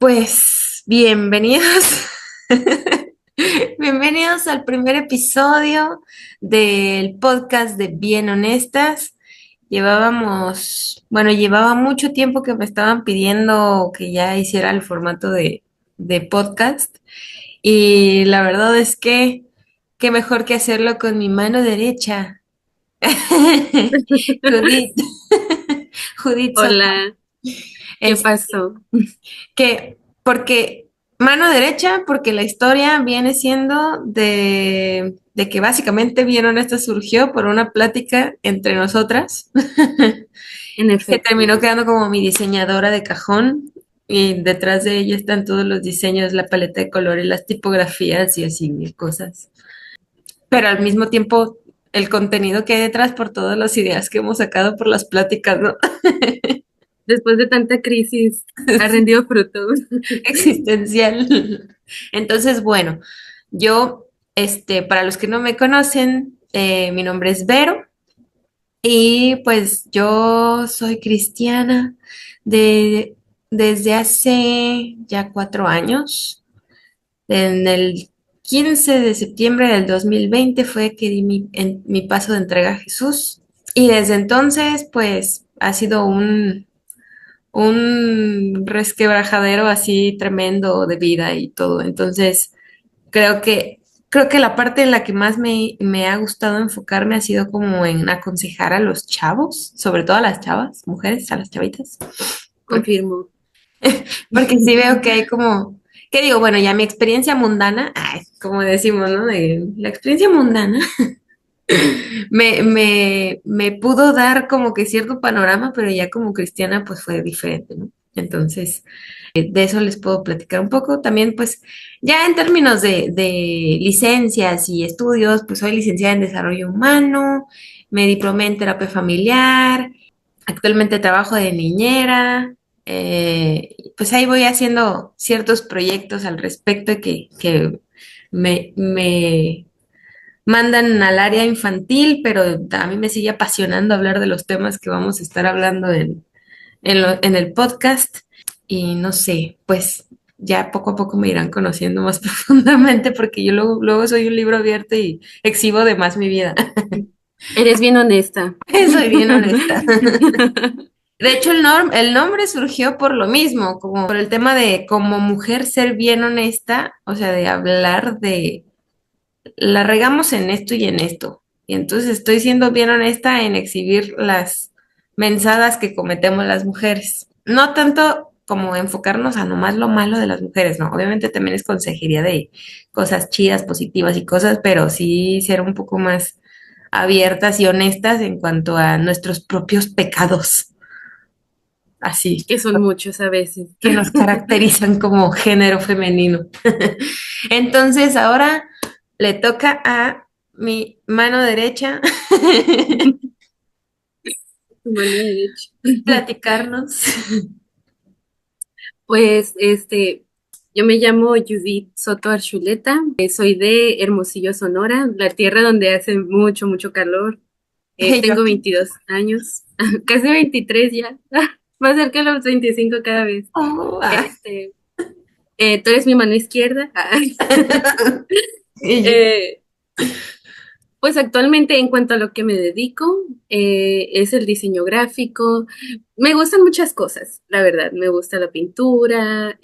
Pues bienvenidos, bienvenidos al primer episodio del podcast de Bien Honestas. Llevaba mucho tiempo que me estaban pidiendo que ya hiciera el formato de podcast y la verdad es que qué mejor que hacerlo con mi mano derecha. Judith, Judith Soto. Hola, ¿qué pasó? Que, porque mano derecha, porque la historia viene siendo de que básicamente Vieron Esto surgió por una plática entre nosotras, En que efecto, terminó quedando como mi diseñadora de cajón, y detrás de ella están todos los diseños, la paleta de colores, las tipografías y así mil cosas. Pero al mismo tiempo, el contenido que hay detrás por todas las ideas que hemos sacado por las pláticas, ¿no? después de tanta crisis, ha rendido frutos. Existencial. Entonces, bueno, yo, para los que no me conocen, mi nombre es Vero y pues yo soy cristiana de, desde hace ya 4 años. En el 15 de septiembre del 2020 fue que di mi paso de entrega a Jesús y desde entonces pues ha sido un resquebrajadero así tremendo de vida y todo. Entonces, creo que, creo que la parte en la que más me ha gustado enfocarme ha sido como en aconsejar a los chavos, sobre todo a las chavas, mujeres, a las chavitas, porque, Confirmo. porque sí veo que hay como, que digo, bueno, ya mi experiencia mundana, ay, como decimos, ¿no? De la experiencia mundana me pudo dar como que cierto panorama, pero ya como cristiana pues fue diferente, ¿no? Entonces, de eso les puedo platicar un poco. También pues ya en términos de licencias y estudios, pues soy licenciada en desarrollo humano, me diplomé en terapia familiar, actualmente trabajo de niñera. Pues ahí voy haciendo ciertos proyectos al respecto que me mandan al área infantil, pero a mí me sigue apasionando hablar de los temas que vamos a estar hablando en el podcast. Y no sé, pues ya poco a poco me irán conociendo más profundamente porque yo luego soy un libro abierto y exhibo de más mi vida. Eres bien honesta. Soy bien honesta. De hecho, el nombre surgió por lo mismo, como por el tema de como mujer ser bien honesta, o sea, de hablar de la regamos en esto y en esto. Y entonces estoy siendo bien honesta en exhibir las mensadas que cometemos las mujeres. No tanto como enfocarnos a nomás lo malo de las mujeres, no. Obviamente también es consejería de cosas chidas, positivas y cosas, pero sí ser un poco más abiertas y honestas en cuanto a nuestros propios pecados, así, Que son muchos a veces. que nos caracterizan como género femenino. Entonces ahora le toca a mi mano derecha Tu mano derecha. platicarnos. Pues, yo me llamo Judith Soto Archuleta, soy de Hermosillo, Sonora, la tierra donde hace mucho, mucho calor. Yo Tengo aquí. 22 años, casi 23 ya, más cerca de los 25 cada vez. Oh, Este, Tú eres mi mano izquierda. y yo, Eh, pues actualmente en cuanto a lo que me dedico, es el diseño gráfico. Me gustan muchas cosas, la verdad. Me gusta la pintura,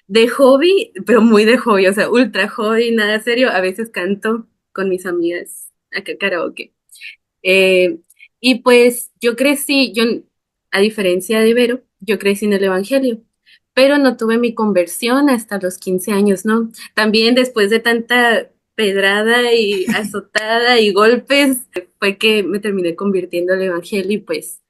de hobby, pero muy de hobby, o sea, ultra hobby, nada serio. A veces canto con mis amigas acá karaoke. Eh, y pues a diferencia de Vero, yo crecí en el Evangelio, pero no tuve mi conversión hasta los 15 años, ¿no? También después de tanta pedrada y azotada y golpes, fue que me terminé convirtiendo al Evangelio y pues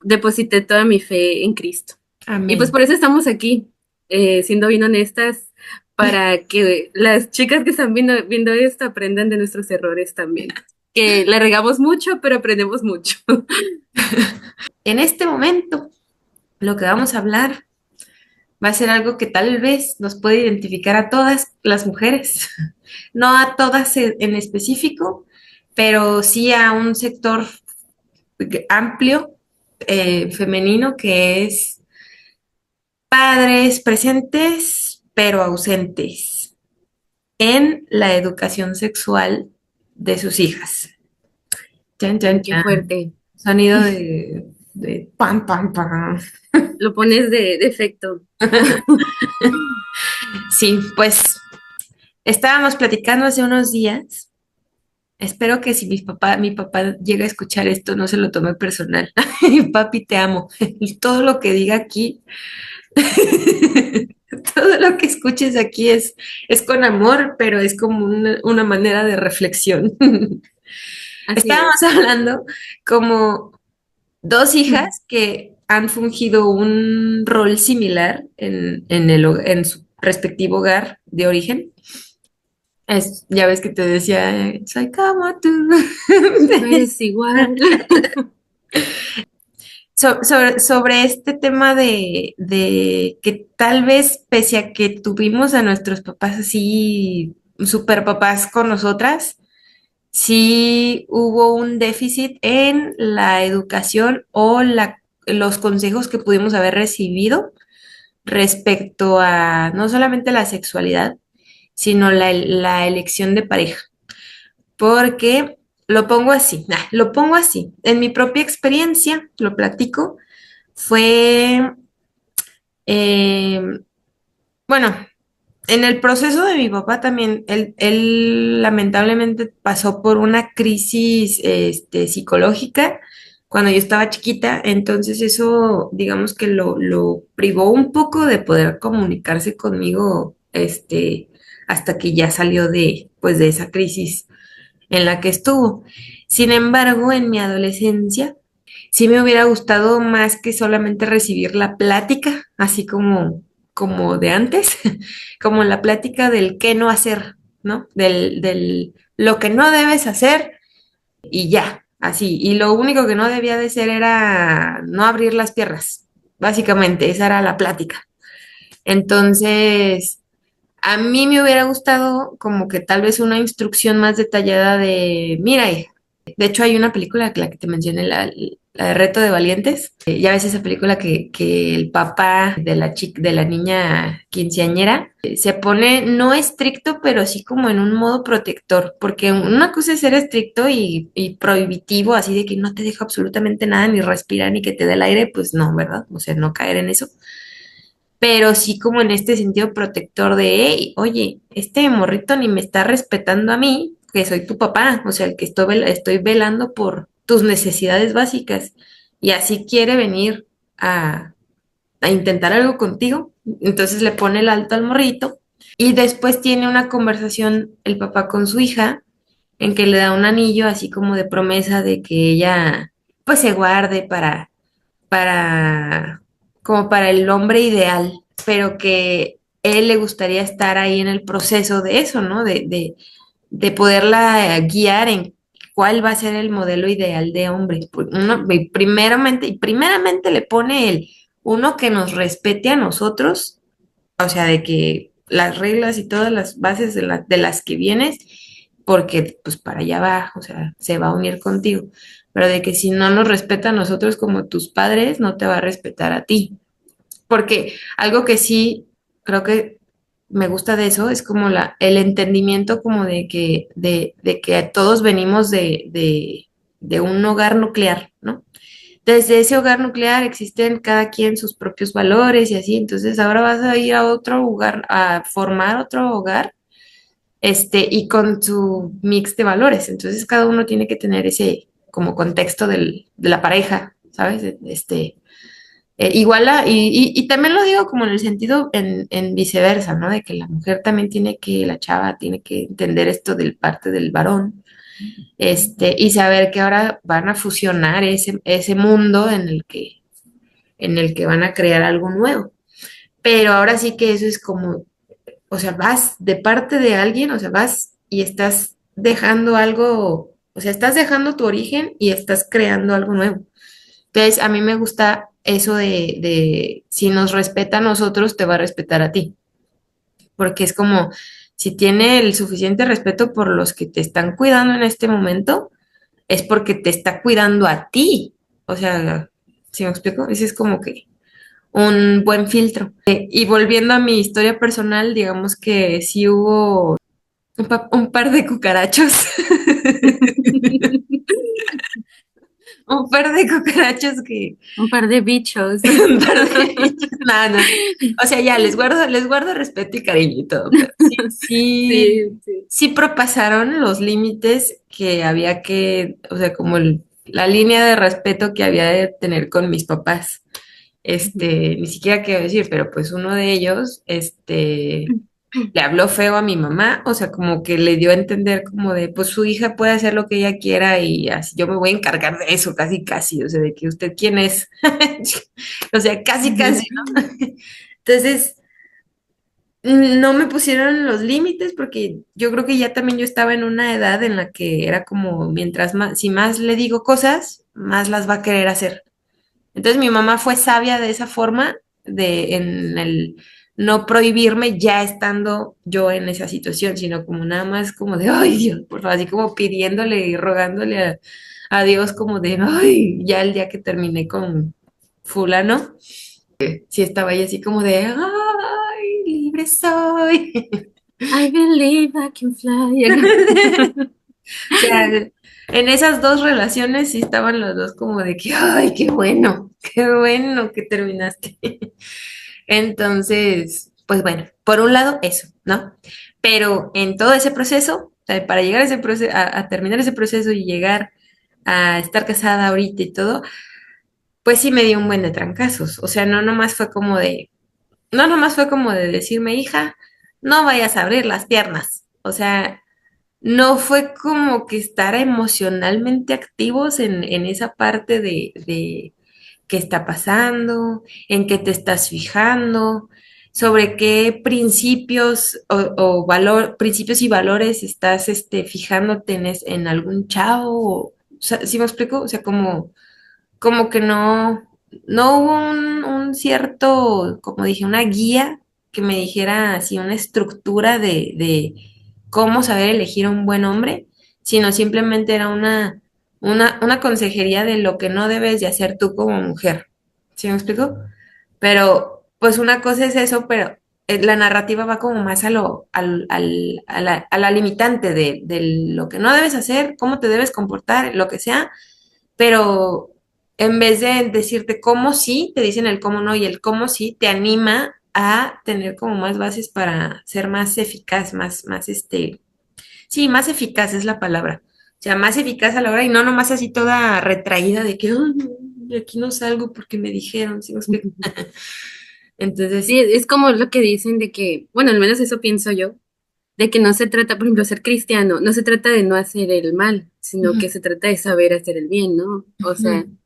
deposité toda mi fe en Cristo. Y pues amén. por eso estamos aquí, siendo bien honestas, para que las chicas que están viendo esto aprendan de nuestros errores también. Que la regamos mucho, pero aprendemos mucho. En este momento, lo que vamos a hablar va a ser algo que tal vez nos puede identificar a todas las mujeres, no a todas en específico, pero sí a un sector amplio femenino que es Padres presentes pero ausentes en la educación sexual de sus hijas. Chan, chan, Qué chan. fuerte. Sonido de pam, pam, pam. Lo pones de efecto. Sí, pues estábamos platicando hace unos días. Espero que si mi papá llega a escuchar esto, no se lo tome personal. Papi, te amo. Y todo lo que diga aquí, todo lo que escuches aquí es con amor, pero es como una manera de reflexión. Así Estábamos es. hablando como dos hijas que han fungido un rol similar en su respectivo hogar de origen. Ya ves que te decía, soy como tú. No eres igual. Sobre este tema de que tal vez pese a que tuvimos a nuestros papás así, super papás con nosotras, sí hubo un déficit en la educación o los consejos que pudimos haber recibido respecto a no solamente la sexualidad, sino la elección de pareja. Porque lo pongo así. En mi propia experiencia, lo platico, fue, eh, bueno, en el proceso de mi papá también, él lamentablemente pasó por una crisis psicológica cuando yo estaba chiquita, entonces eso, digamos que lo privó un poco de poder comunicarse conmigo, hasta que ya salió pues, de esa crisis en la que estuvo. Sin embargo, en mi adolescencia, sí me hubiera gustado más que solamente recibir la plática, así como de antes, como la plática del qué no hacer, ¿no? Del lo que no debes hacer y ya, así. Y lo único que no debía de ser era no abrir las piernas, básicamente, esa era la plática. Entonces, a mí me hubiera gustado como que tal vez una instrucción más detallada de, mira, hija, de hecho, hay una película, la que te mencioné, la de Reto de Valientes. Ya ves esa película que el papá de la chica, de la niña quinceañera, se pone no estricto, pero sí como en un modo protector. Porque una cosa es ser estricto y prohibitivo, así de que no te deja absolutamente nada, ni respirar, ni que te dé el aire, pues no, ¿verdad? O sea, no caer en eso. Pero sí como en este sentido protector de, hey, oye, este morrito ni me está respetando a mí, que soy tu papá, o sea, el que estoy velando por tus necesidades básicas, y así quiere venir a intentar algo contigo, entonces le pone el alto al morrito, y después tiene una conversación el papá con su hija, en que le da un anillo así como de promesa de que ella pues se guarde para, como para el hombre ideal, pero que él le gustaría estar ahí en el proceso de eso, ¿no? De poderla guiar en cuál va a ser el modelo ideal de hombre. Pues y primeramente le pone uno que nos respete a nosotros, o sea, de que las reglas y todas las bases de las que vienes, porque pues para allá va, o sea, se va a unir contigo. Pero de que si no nos respeta a nosotros como tus padres, no te va a respetar a ti. Porque algo que sí creo que me gusta de eso es como el entendimiento como de que todos venimos de un hogar nuclear, ¿no? Desde ese hogar nuclear existen cada quien sus propios valores y así, entonces ahora vas a ir a otro lugar, a formar otro hogar, y con su mix de valores, entonces cada uno tiene que tener ese como contexto de la pareja, ¿sabes? Y también lo digo como en el sentido en viceversa, ¿no? De que la mujer también la chava tiene que entender esto del parte del varón, y saber que ahora van a fusionar ese mundo en el que van a crear algo nuevo. Pero ahora sí que eso es como, o sea, vas de parte de alguien, o sea, vas y estás dejando algo, o sea, estás dejando tu origen y estás creando algo nuevo. Entonces, a mí me gusta eso de si nos respeta a nosotros, te va a respetar a ti, porque es como, si tiene el suficiente respeto por los que te están cuidando en este momento, es porque te está cuidando a ti. O sea, ¿sí me explico? Ese es como que un buen filtro. Y volviendo a mi historia personal, digamos que sí hubo un par de cucarachos, un par de cucarachos que, Un par de bichos. un par de bichos, nada, no. O sea, ya les guardo respeto y cariño y todo, pero sí, sí, Sí, sí. sí propasaron los límites que había que, o sea, como la línea de respeto que había de tener con mis papás. Ni siquiera quiero decir, pero pues uno de ellos, le habló feo a mi mamá, o sea, como que le dio a entender como de, pues su hija puede hacer lo que ella quiera y así yo me voy a encargar de eso, casi, casi, o sea, de que usted quién es, o sea, casi, casi, ¿no? Entonces, no me pusieron los límites porque yo creo que ya también yo estaba en una edad en la que era como, mientras más, si más le digo cosas, más las va a querer hacer. Entonces mi mamá fue sabia de esa forma, en el no prohibirme ya estando yo en esa situación, sino como nada más como de, ay Dios, por favor, así como pidiéndole y rogándole a Dios como de, ay, ya el día que terminé con fulano, sí estaba ahí así como de, ay, libre soy. I believe I can fly. O sea, en esas dos relaciones sí estaban los dos como de que, ay, qué bueno que terminaste. Entonces, pues bueno, por un lado eso, ¿no? Pero en todo ese proceso, o sea, para llegar a ese proceso, a terminar ese proceso y llegar a estar casada ahorita y todo, pues sí me dio un buen de trancazos. O sea, no nomás fue como de decirme, hija, no vayas a abrir las piernas. O sea, no fue como que estar emocionalmente activos en esa parte de qué está pasando, en qué te estás fijando, sobre qué principios principios y valores estás fijándote en algún chavo. O sea, ¿sí me explico? O sea, como que no hubo un cierto, como dije, una guía que me dijera así, una estructura de cómo saber elegir a un buen hombre, sino simplemente era una consejería de lo que no debes de hacer tú como mujer. ¿Sí me explico? Pero, pues una cosa es eso, pero la narrativa va como más a la limitante de lo que no debes hacer, cómo te debes comportar, lo que sea, pero en vez de decirte cómo sí, te dicen el cómo no y el cómo sí te anima a tener como más bases para ser más eficaz, sí, más eficaz es la palabra. O sea, más eficaz a la hora y no nomás así toda retraída de que, "Ay, no, de aquí no salgo porque me dijeron, ¿sí me explico?" Entonces, Sí, es como lo que dicen de que, bueno, al menos eso pienso yo, de que no se trata, por ejemplo, ser cristiano, no se trata de no hacer el mal, sino ujú, que se trata de saber hacer el bien, ¿no? O sea, ujú.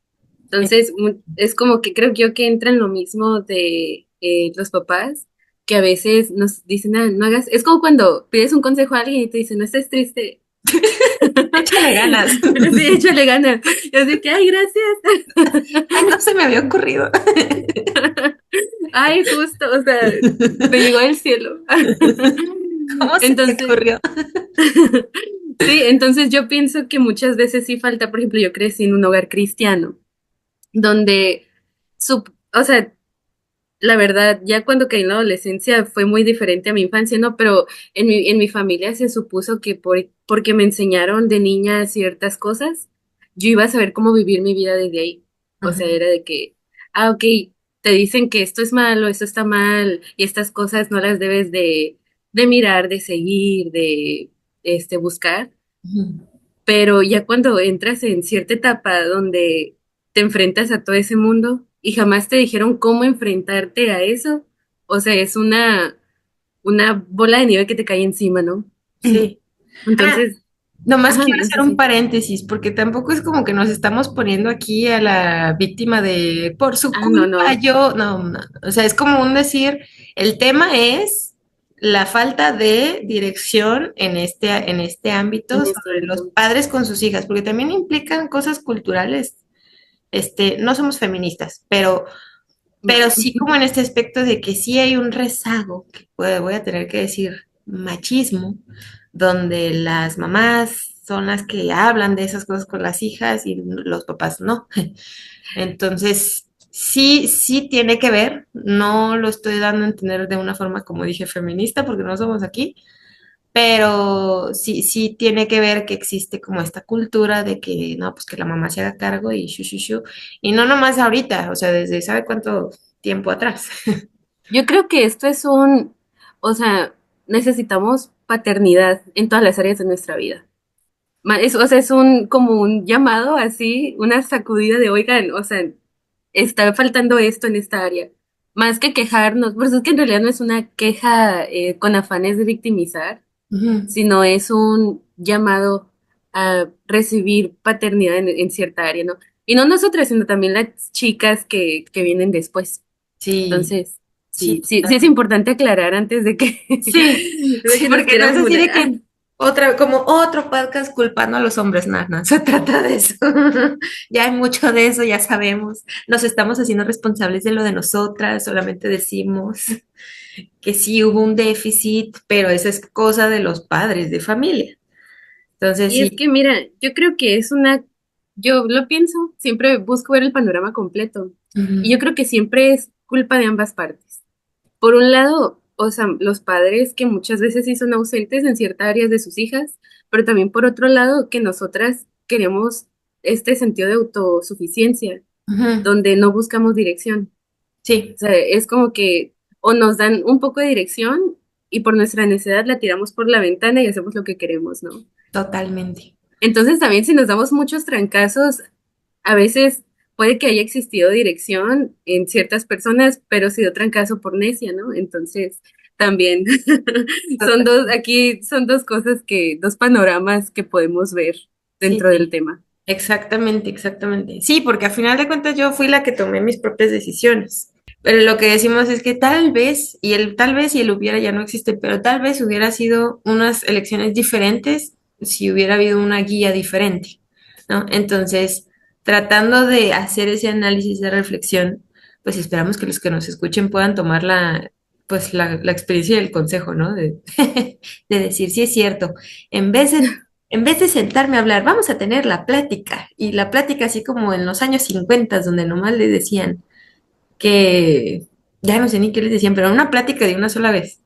entonces es como que creo yo que entra en lo mismo de los papás, que a veces nos dicen, ah, no hagas, es como cuando pides un consejo a alguien y te dicen, no estés triste. Échale ganas. Sí, échale ganas. Y así que, ay, gracias. Ay, no se me había ocurrido. Ay, justo, o sea, me llegó del cielo. ¿Cómo se te Entonces, ocurrió? sí, entonces yo pienso que muchas veces sí falta, por ejemplo, yo crecí en un hogar cristiano, donde, o sea, la verdad, ya cuando caí en la adolescencia fue muy diferente a mi infancia, ¿no? Pero en mi familia se supuso que porque me enseñaron de niña ciertas cosas, yo iba a saber cómo vivir mi vida desde ahí. O sea, Ujú, era de que, ah, ok, te dicen que esto es malo, esto está mal, y estas cosas no las debes de mirar, de seguir, de buscar. ujú. Pero ya cuando entras en cierta etapa donde te enfrentas a todo ese mundo y jamás te dijeron cómo enfrentarte a eso, o sea, es una bola de nieve que te cae encima, ¿no? Sí. Ah, Entonces, nomás ajá, quiero no sé hacer un si. paréntesis, porque tampoco es como que nos estamos poniendo aquí a la víctima de por su Ah, no, culpa no. yo, no, no. O sea, es como un decir, el tema es la falta de dirección en este ámbito En este sobre los ámbito. padres con sus hijas, porque también implican cosas culturales. No somos feministas, pero No. sí como en este aspecto de que sí hay un rezago, que voy a tener que decir machismo, donde las mamás son las que hablan de esas cosas con las hijas y los papás no. Entonces, Sí, sí tiene que ver, no lo estoy dando a entender de una forma, como dije, feminista, porque no somos aquí, pero sí, sí tiene que ver que existe como esta cultura de que, no, pues que la mamá se haga cargo y shu, shu, shu, y no nomás ahorita, o sea, desde sabe cuánto tiempo atrás. Yo creo que esto es o sea, necesitamos paternidad en todas las áreas de nuestra vida. O sea, es como un llamado así, una sacudida de, oigan, o sea, está faltando esto en esta área. Más que quejarnos, pues es que en realidad no es una queja con afanes de victimizar, Ujú. sino es un llamado a recibir paternidad en cierta área, ¿no? Y no nosotras, sino también las chicas que vienen después. Sí, Entonces, sí, sí es totalmente. importante aclarar antes de que, Sí, de sí, que nos porque no quieran es así de funar. que otra, como otro podcast culpando a los hombres, nada, no, se trata de eso. Ya hay mucho de eso, ya sabemos. Nos estamos haciendo responsables de lo de nosotras, solamente decimos que sí hubo un déficit, pero esa es cosa de los padres de familia. Entonces, Y es sí. que, mira, yo creo que yo lo pienso, siempre busco ver el panorama completo. Y yo Ujú, creo que siempre es culpa de ambas partes. Por un lado, o sea, los padres que muchas veces sí son ausentes en ciertas áreas de sus hijas, pero también por otro lado, que nosotras queremos este sentido de autosuficiencia, ujú, donde no buscamos dirección. O sí, sea, es como que o nos dan un poco de dirección y por nuestra necesidad la tiramos por la ventana y hacemos lo que queremos, ¿no? totalmente. Entonces también si nos damos muchos trancazos, a veces puede que haya existido dirección en ciertas personas, pero sido trancazo por necia, ¿no? Entonces también Total. aquí son dos panoramas que podemos ver Sí, dentro del sí. tema. Exactamente, exactamente. Sí, porque a final de cuentas yo fui la que tomé mis propias decisiones. Pero lo que decimos es que tal vez, y el tal vez y el hubiera ya no existe, pero tal vez hubiera sido unas elecciones diferentes si hubiera habido una guía diferente, ¿no? Entonces, tratando de hacer ese análisis de reflexión, pues esperamos que los que nos escuchen puedan tomar pues la experiencia y el consejo, ¿no? De decir, sí es cierto, en vez de en vez de sentarme a hablar, vamos a tener la plática. Y la plática así como en los años 50, donde nomás le decían que, ya no sé ni qué les decían, pero una plática de una sola vez.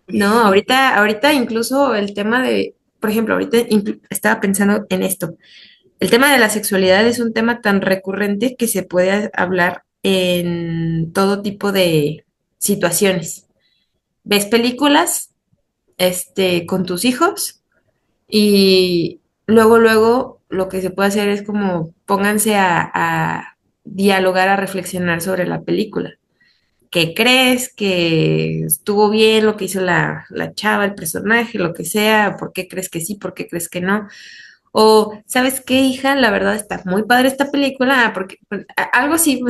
No, ahorita incluso el tema de, por ejemplo, ahorita estaba pensando en esto. El tema de la sexualidad es un tema tan recurrente que se puede hablar en todo tipo de situaciones. ¿Ves películas, con tus hijos? Y luego lo que se puede hacer es como pónganse a dialogar, a reflexionar sobre la película. ¿Qué crees? ¿Que estuvo bien lo que hizo la chava, el personaje, lo que sea? ¿Por qué crees que sí? ¿Por qué crees que no? O, ¿sabes qué, hija? La verdad está muy padre esta película, porque algo así,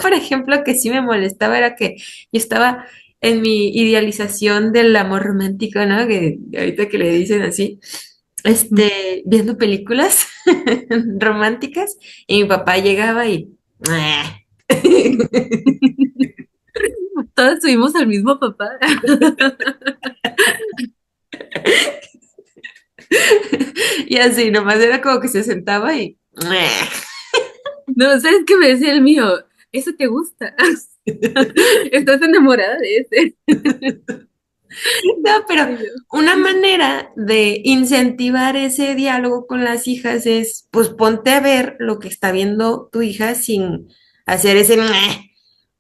por ejemplo, que sí me molestaba era que yo estaba en mi idealización del amor romántico, ¿no? Que ahorita que le dicen así, viendo películas románticas y mi papá llegaba y... Todos tuvimos al mismo papá. Y así, nomás era como que se sentaba y... No, ¿sabes qué me decía el mío? Eso te gusta. Estás enamorada de ese. No, pero Ay, no. una manera de incentivar ese diálogo con las hijas es, pues ponte a ver lo que está viendo tu hija sin hacer ese...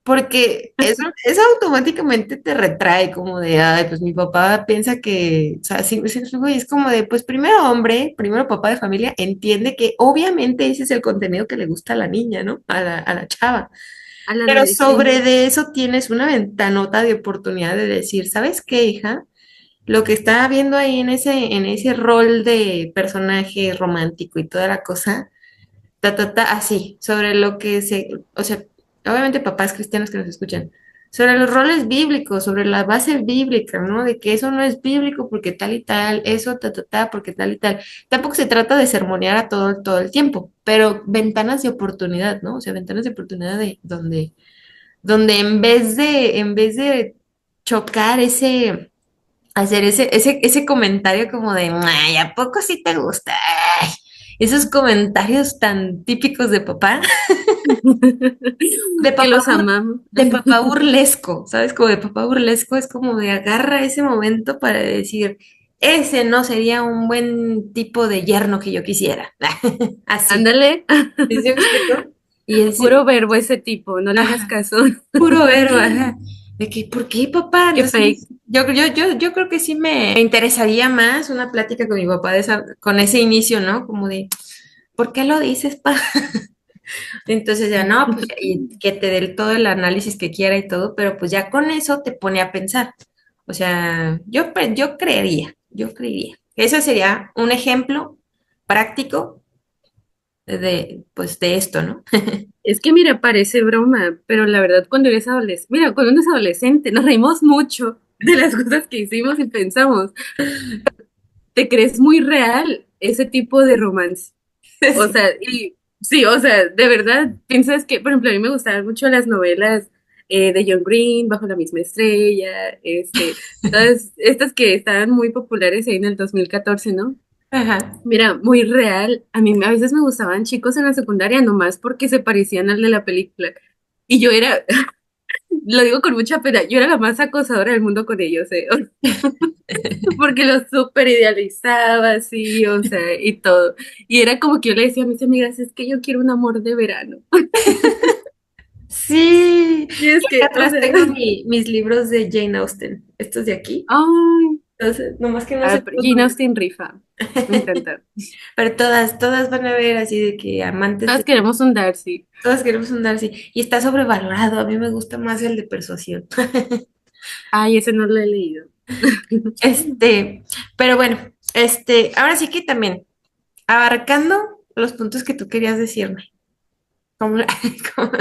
Porque eso automáticamente te retrae como de, ay, pues mi papá piensa que, o sea, sí, güey, es como de, pues primero hombre, primero papá de familia, entiende que obviamente ese es el contenido que le gusta a la niña, ¿no? A la chava. Al Pero sobre adolescente. de eso tienes una ventanota de oportunidad de decir, ¿sabes qué, hija? Lo que está viendo ahí en ese rol de personaje romántico y toda la cosa, así, sobre lo que o sea, obviamente papás cristianos que nos escuchan, sobre los roles bíblicos, sobre la base bíblica, ¿no? De que eso no es bíblico porque tal y tal, eso, porque tal y tal. Tampoco se trata de sermonear a todo el tiempo, pero ventanas de oportunidad, ¿no? O sea, ventanas de oportunidad de donde en vez de chocar hacer ese comentario como de, ay, ¿a poco sí te gusta? Ay, esos comentarios tan típicos de papá, de Que papá, los amamos. de papá burlesco, ¿sabes? Como de papá burlesco es como de agarra ese momento para decir, ese no sería un buen tipo de yerno que yo quisiera. Así. Ándale. ¿Sí se me explicó? Y es Puro verbo ese tipo, no le hagas ajá, caso. puro verbo, ajá. De que, ¿por qué, papá? Qué fake. Entonces, yo creo que sí me interesaría más una plática con mi papá con ese inicio, ¿no? Como de, ¿por qué lo dices, pa? Entonces ya no, pues y que te dé todo el análisis que quiera y todo, pero pues ya con eso te pone a pensar. O sea, yo creería. Ese sería un ejemplo práctico pues de esto, ¿no? Es que mira, parece broma, pero la verdad cuando eres adolescente, mira, cuando uno es adolescente, nos reímos mucho de las cosas que hicimos y pensamos, te crees muy real ese tipo de romance. O Sí. sea, y sí, o sea, de verdad, piensas que, por ejemplo, a mí me gustaban mucho las novelas de John Green, Bajo la misma estrella, todas estas que estaban muy populares ahí en el 2014, ¿no? Ajá. Mira, muy real. A mí a veces me gustaban chicos en la secundaria nomás porque se parecían al de la película. Y yo era, lo digo con mucha pena, yo era la más acosadora del mundo con ellos, ¿eh? Porque los súper idealizaba, así, o sea, y todo. Y era como que yo le decía a mis amigas, es que yo quiero un amor de verano. Sí, Y es y acá que, o atrás sea, tengo mis libros de Jane Austen, estos de aquí. ay, Entonces, nomás que no sé pero los Jane nombres. Austen rifa. Me encanta. Pero todas van a ver así de que amantes Todas de, queremos un Darcy. todas queremos un Darcy. Y está sobrevalorado, a mí me gusta más el de persuasión. Ay, ese no lo he leído. Este, pero bueno, ahora sí que también, abarcando los puntos que tú querías decirme. Como, como-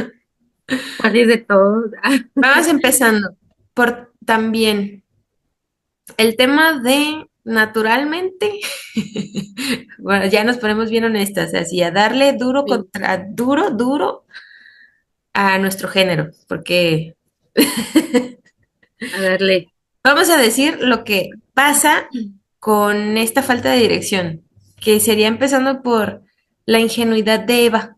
¿Cuál es de todos? vamos empezando por también el tema de naturalmente, bueno, ya nos ponemos bien honestas, así a darle duro Sí, contra duro a nuestro género, porque a darle. vamos a decir lo que pasa con esta falta de dirección, que sería empezando por la ingenuidad de Eva.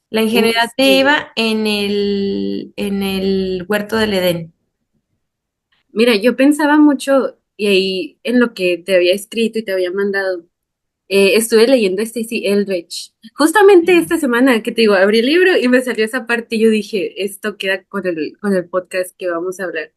La Uf, ingenuidad de sí. Eva en el huerto del Edén. Mira, yo pensaba mucho, y ahí en lo que te había escrito y te había mandado, estuve leyendo a Stacey Eldridge. Justamente esta semana que te digo, abrí el libro y me salió esa parte y yo dije, esto queda con el podcast que vamos a hablar.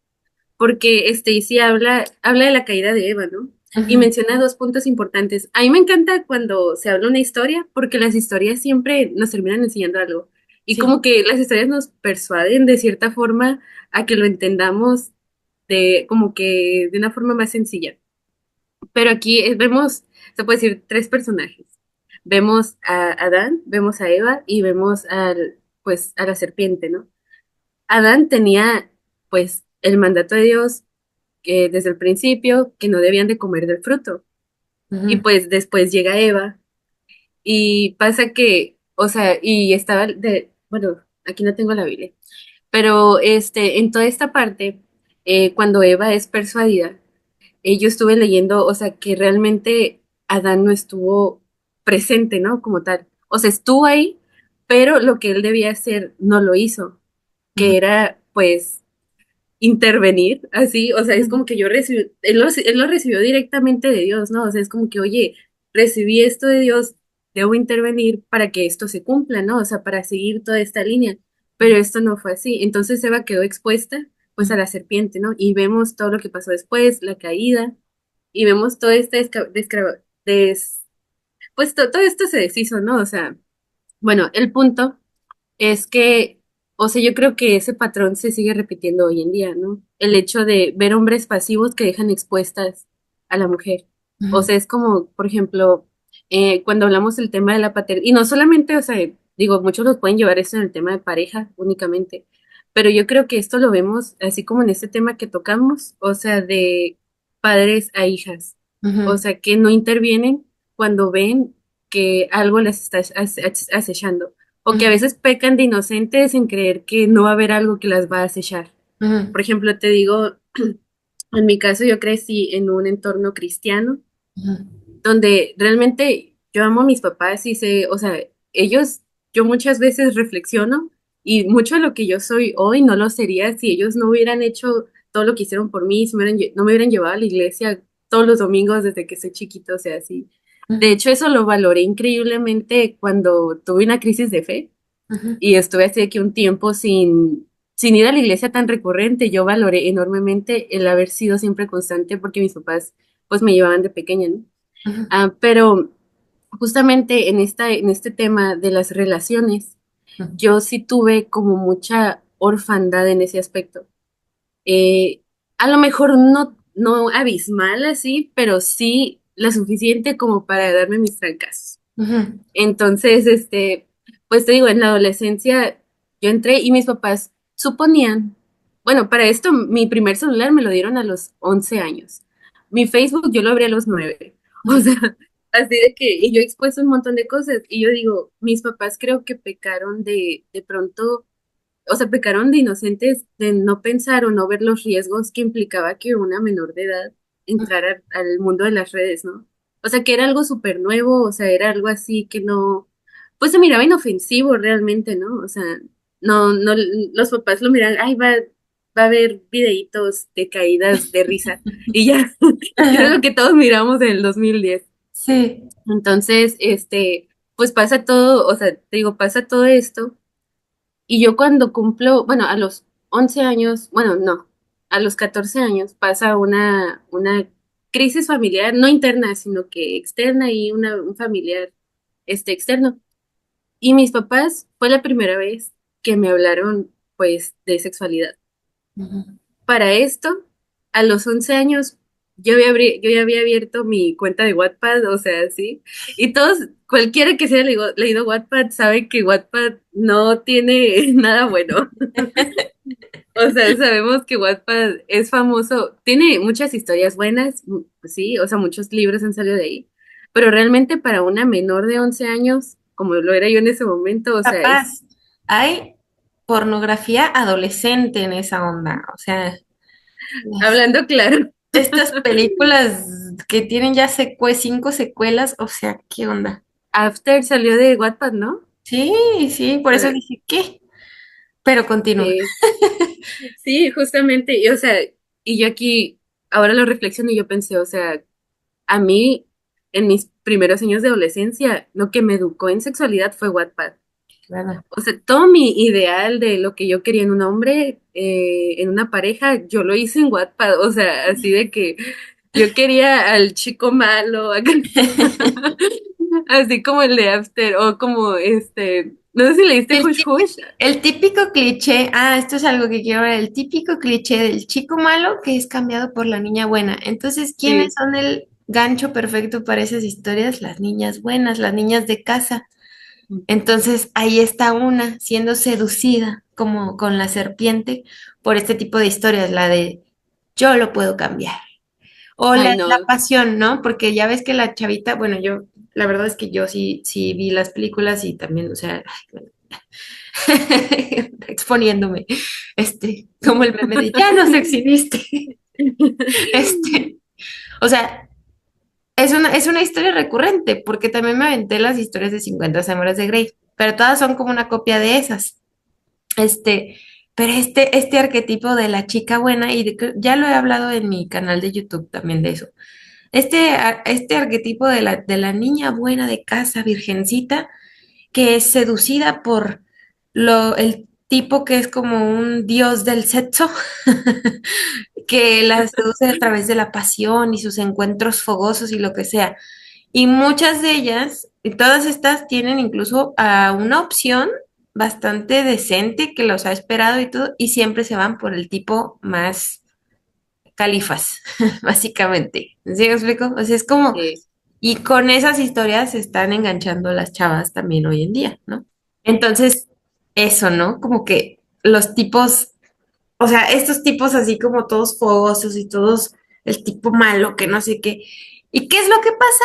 Porque Stacey habla de la caída de Eva, ¿no? Y Ujú. menciona dos puntos importantes. A mí me encanta cuando se habla una historia, porque las historias siempre nos terminan enseñando algo. Y Sí. como que las historias nos persuaden de cierta forma a que lo entendamos de como que de una forma más sencilla. Pero aquí vemos, se puede decir, tres personajes. Vemos a Adán, vemos a Eva y vemos pues, a la serpiente, ¿no? Adán tenía, pues, el mandato de Dios que desde el principio que no debían de comer del fruto. Y Ujú, pues después llega Eva y pasa que, o sea, y estaba bueno, aquí no tengo la Biblia, pero en toda esta parte, cuando Eva es persuadida, yo estuve leyendo, o sea, que realmente Adán no estuvo presente, ¿no? Como tal. O sea, estuvo ahí, pero lo que él debía hacer no lo hizo, ujú, que era, pues, intervenir, así, o sea, es ujú, como que yo recibí, él lo recibió directamente de Dios, ¿no? O sea, es como que, oye, recibí esto de Dios, debo intervenir para que esto se cumpla, ¿no? O sea, para seguir toda esta línea, pero esto no fue así. Entonces Eva quedó expuesta, pues, a la serpiente, ¿no? Y vemos todo lo que pasó después, la caída, y vemos todo este pues todo esto se deshizo, ¿no? O sea, bueno, el punto es que, o sea, yo creo que ese patrón se sigue repitiendo hoy en día, ¿no? El hecho de ver hombres pasivos que dejan expuestas a la mujer. O ujú, sea, es como, por ejemplo, cuando hablamos del tema de la paternidad, y no solamente, o sea, digo, muchos los pueden llevar esto en el tema de pareja únicamente, pero yo creo que esto lo vemos así como en este tema que tocamos, o sea, de padres a hijas, o ujú, sea, que no intervienen cuando ven que algo les está acechando o que a ujú, veces pecan de inocentes en creer que no va a haber algo que las va a acechar. ujú, Por ejemplo, te digo, en mi caso yo crecí en un entorno cristiano ujú, donde realmente, yo amo a mis papás y sé, o sea, ellos, yo muchas veces reflexiono y mucho de lo que yo soy hoy no lo sería si ellos no hubieran hecho todo lo que hicieron por mí, si no me hubieran llevado a la iglesia todos los domingos desde que soy chiquito, o sea, así. De Ujú, hecho, eso lo valoré increíblemente cuando tuve una crisis de fe ujú, y estuve así de que un tiempo sin ir a la iglesia tan recurrente. Yo valoré enormemente el haber sido siempre constante porque mis papás pues me llevaban de pequeña, ¿no? ujú, Pero justamente en este tema de las relaciones, ujú, yo sí tuve como mucha orfandad en ese aspecto. Eh, a lo mejor no abismal así, pero sí la suficiente como para darme mis fracasos. ujú, Entonces, pues te digo, en la adolescencia yo entré y mis papás suponían, bueno, para esto mi primer celular me lo dieron a los 11 años. Mi Facebook yo lo abrí a los 9. O ujú, sea, así de que, y yo he expuesto un montón de cosas y yo digo, mis papás creo que pecaron de pronto, o sea, pecaron de inocentes de no pensar o no ver los riesgos que implicaba que una menor de edad entrara al mundo de las redes, ¿no? O sea, que era algo súper nuevo, o sea, era algo así que no, pues se miraba inofensivo realmente, ¿no? O sea, no, los papás lo miran, ay, va a haber videitos de caídas de risa y ya, que era lo ajá, que todos miramos en el 2010. sí. Entonces, pues pasa todo, o sea, te digo, pasa todo esto. Y yo cuando cumplo, bueno, a los 11 años, bueno, no, a los 14 años pasa una crisis familiar, no interna, sino que externa y un familiar, externo. Y mis papás fue la primera vez que me hablaron, pues, de sexualidad. Ujú. Para esto, a los 11 años, yo ya había abierto mi cuenta de Wattpad, o sea, sí. Y todos, cualquiera que se haya leído Wattpad sabe que Wattpad no tiene nada bueno. O sea, sabemos que Wattpad es famoso, tiene muchas historias buenas, sí, o sea, muchos libros han salido de ahí, pero realmente para una menor de 11 años, como lo era yo en ese momento, o sea, es Capaz, hay pornografía adolescente en esa onda. O sea, las- hablando claro. estas películas que tienen ya 5 secuelas, o sea, ¿qué onda? After salió de Wattpad, ¿no? Sí, sí, por eso Eh, dije, ¿qué? Pero continúa. Sí, sí, justamente, y, o sea, y yo aquí ahora lo reflexiono y yo pensé, o sea, a mí en mis primeros años de adolescencia, lo que me educó en sexualidad fue Wattpad. Claro. O sea, todo mi ideal de lo que yo quería en un hombre, en una pareja, yo lo hice en Wattpad. O sea, así de que yo quería al chico malo, así como el de After, o como no sé si le diste El Hush típico, Hush. el típico cliché, esto es algo que quiero ver, el típico cliché del chico malo que es cambiado por la niña buena. Entonces, ¿quiénes Sí, son el gancho perfecto para esas historias? Las niñas buenas, las niñas de casa. Entonces, ahí está una siendo seducida como con la serpiente por este tipo de historias, la de yo lo puedo cambiar. O ay la no, pasión, ¿no? Porque ya ves que la chavita, bueno, yo, la verdad es que yo sí, sí vi las películas y también, o sea, exponiéndome, como el meme de ya nos exhibiste, este, o sea, es una historia recurrente, porque también me aventé las historias de 50 sombras de Grey, pero todas son como una copia de esas, este, pero este arquetipo de la chica buena, y ya lo he hablado en mi canal de YouTube también de eso, este arquetipo de la niña buena de casa, virgencita, que es seducida por el tipo que es como un dios del sexo, que la seduce a través de la pasión y sus encuentros fogosos y lo que sea. Y muchas de ellas, y todas estas tienen incluso una opción bastante decente que los ha esperado y todo, y siempre se van por el tipo más califas, básicamente. ¿Sí me explico? O sea, es como, sí, y con esas historias se están enganchando las chavas también hoy en día, ¿no? Entonces, eso, ¿no? Como que los tipos, o sea, estos tipos así como todos fogosos y todos el tipo malo, que no sé qué. ¿Y qué es lo que pasa?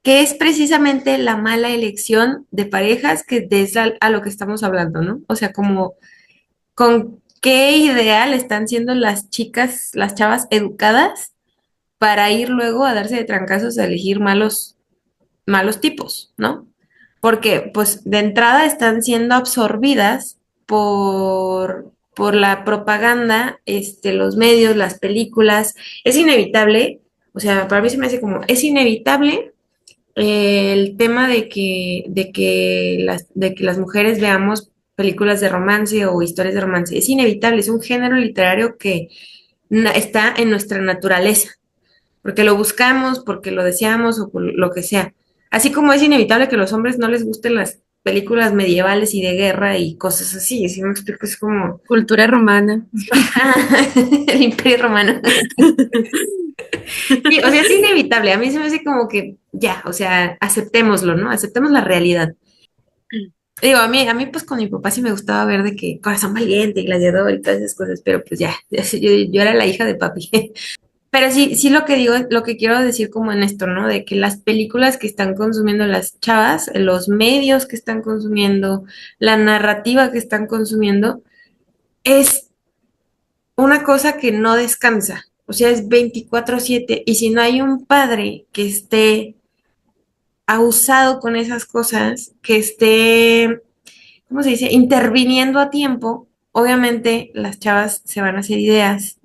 Que es precisamente la mala elección de parejas que es a lo que estamos hablando, ¿no? O sea, como con qué ideal están siendo las chicas, las chavas educadas para ir luego a darse de trancazos a elegir malos tipos, ¿no? Porque pues de entrada están siendo absorbidas por la propaganda, los medios, las películas. Es inevitable, o sea, para mí se me hace como, es inevitable el tema de que las mujeres veamos películas de romance o historias de romance. Es inevitable, es un género literario que está en nuestra naturaleza porque lo buscamos, porque lo deseamos o por lo que sea. Así como es inevitable que a los hombres no les gusten las películas medievales y de guerra y cosas así, si me explico, es como Cultura romana. el Imperio Romano. Sí, o sea, es inevitable. A mí se me hace como que ya, o sea, aceptémoslo, ¿no? Aceptemos la realidad. Digo, a mí pues con mi papá sí me gustaba ver de que Corazón Valiente y Gladiador y todas esas cosas, pero pues ya, yo era la hija de papi. Pero sí, sí lo que digo, lo que quiero decir como en esto, ¿no? De que las películas que están consumiendo las chavas, los medios que están consumiendo, la narrativa que están consumiendo, es una cosa que no descansa. O sea, es 24/7. Y si no hay un padre que esté abusado con esas cosas, que esté, ¿cómo se dice?, interviniendo a tiempo, obviamente las chavas se van a hacer ideas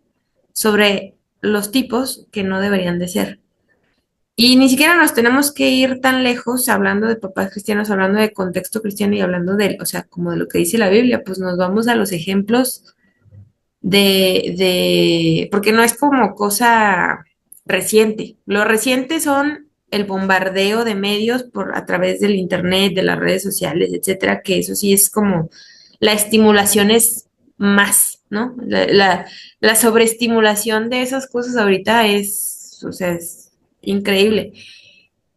sobre los tipos que no deberían de ser. Y ni siquiera nos tenemos que ir tan lejos hablando de papás cristianos, hablando de contexto cristiano y hablando de, o sea, como de lo que dice la Biblia, pues nos vamos a los ejemplos porque no es como cosa reciente. Lo reciente son el bombardeo de medios a través del internet, de las redes sociales, etcétera, que eso sí es como la estimulación es más, ¿no? La sobreestimulación de esas cosas ahorita es, o sea, es increíble.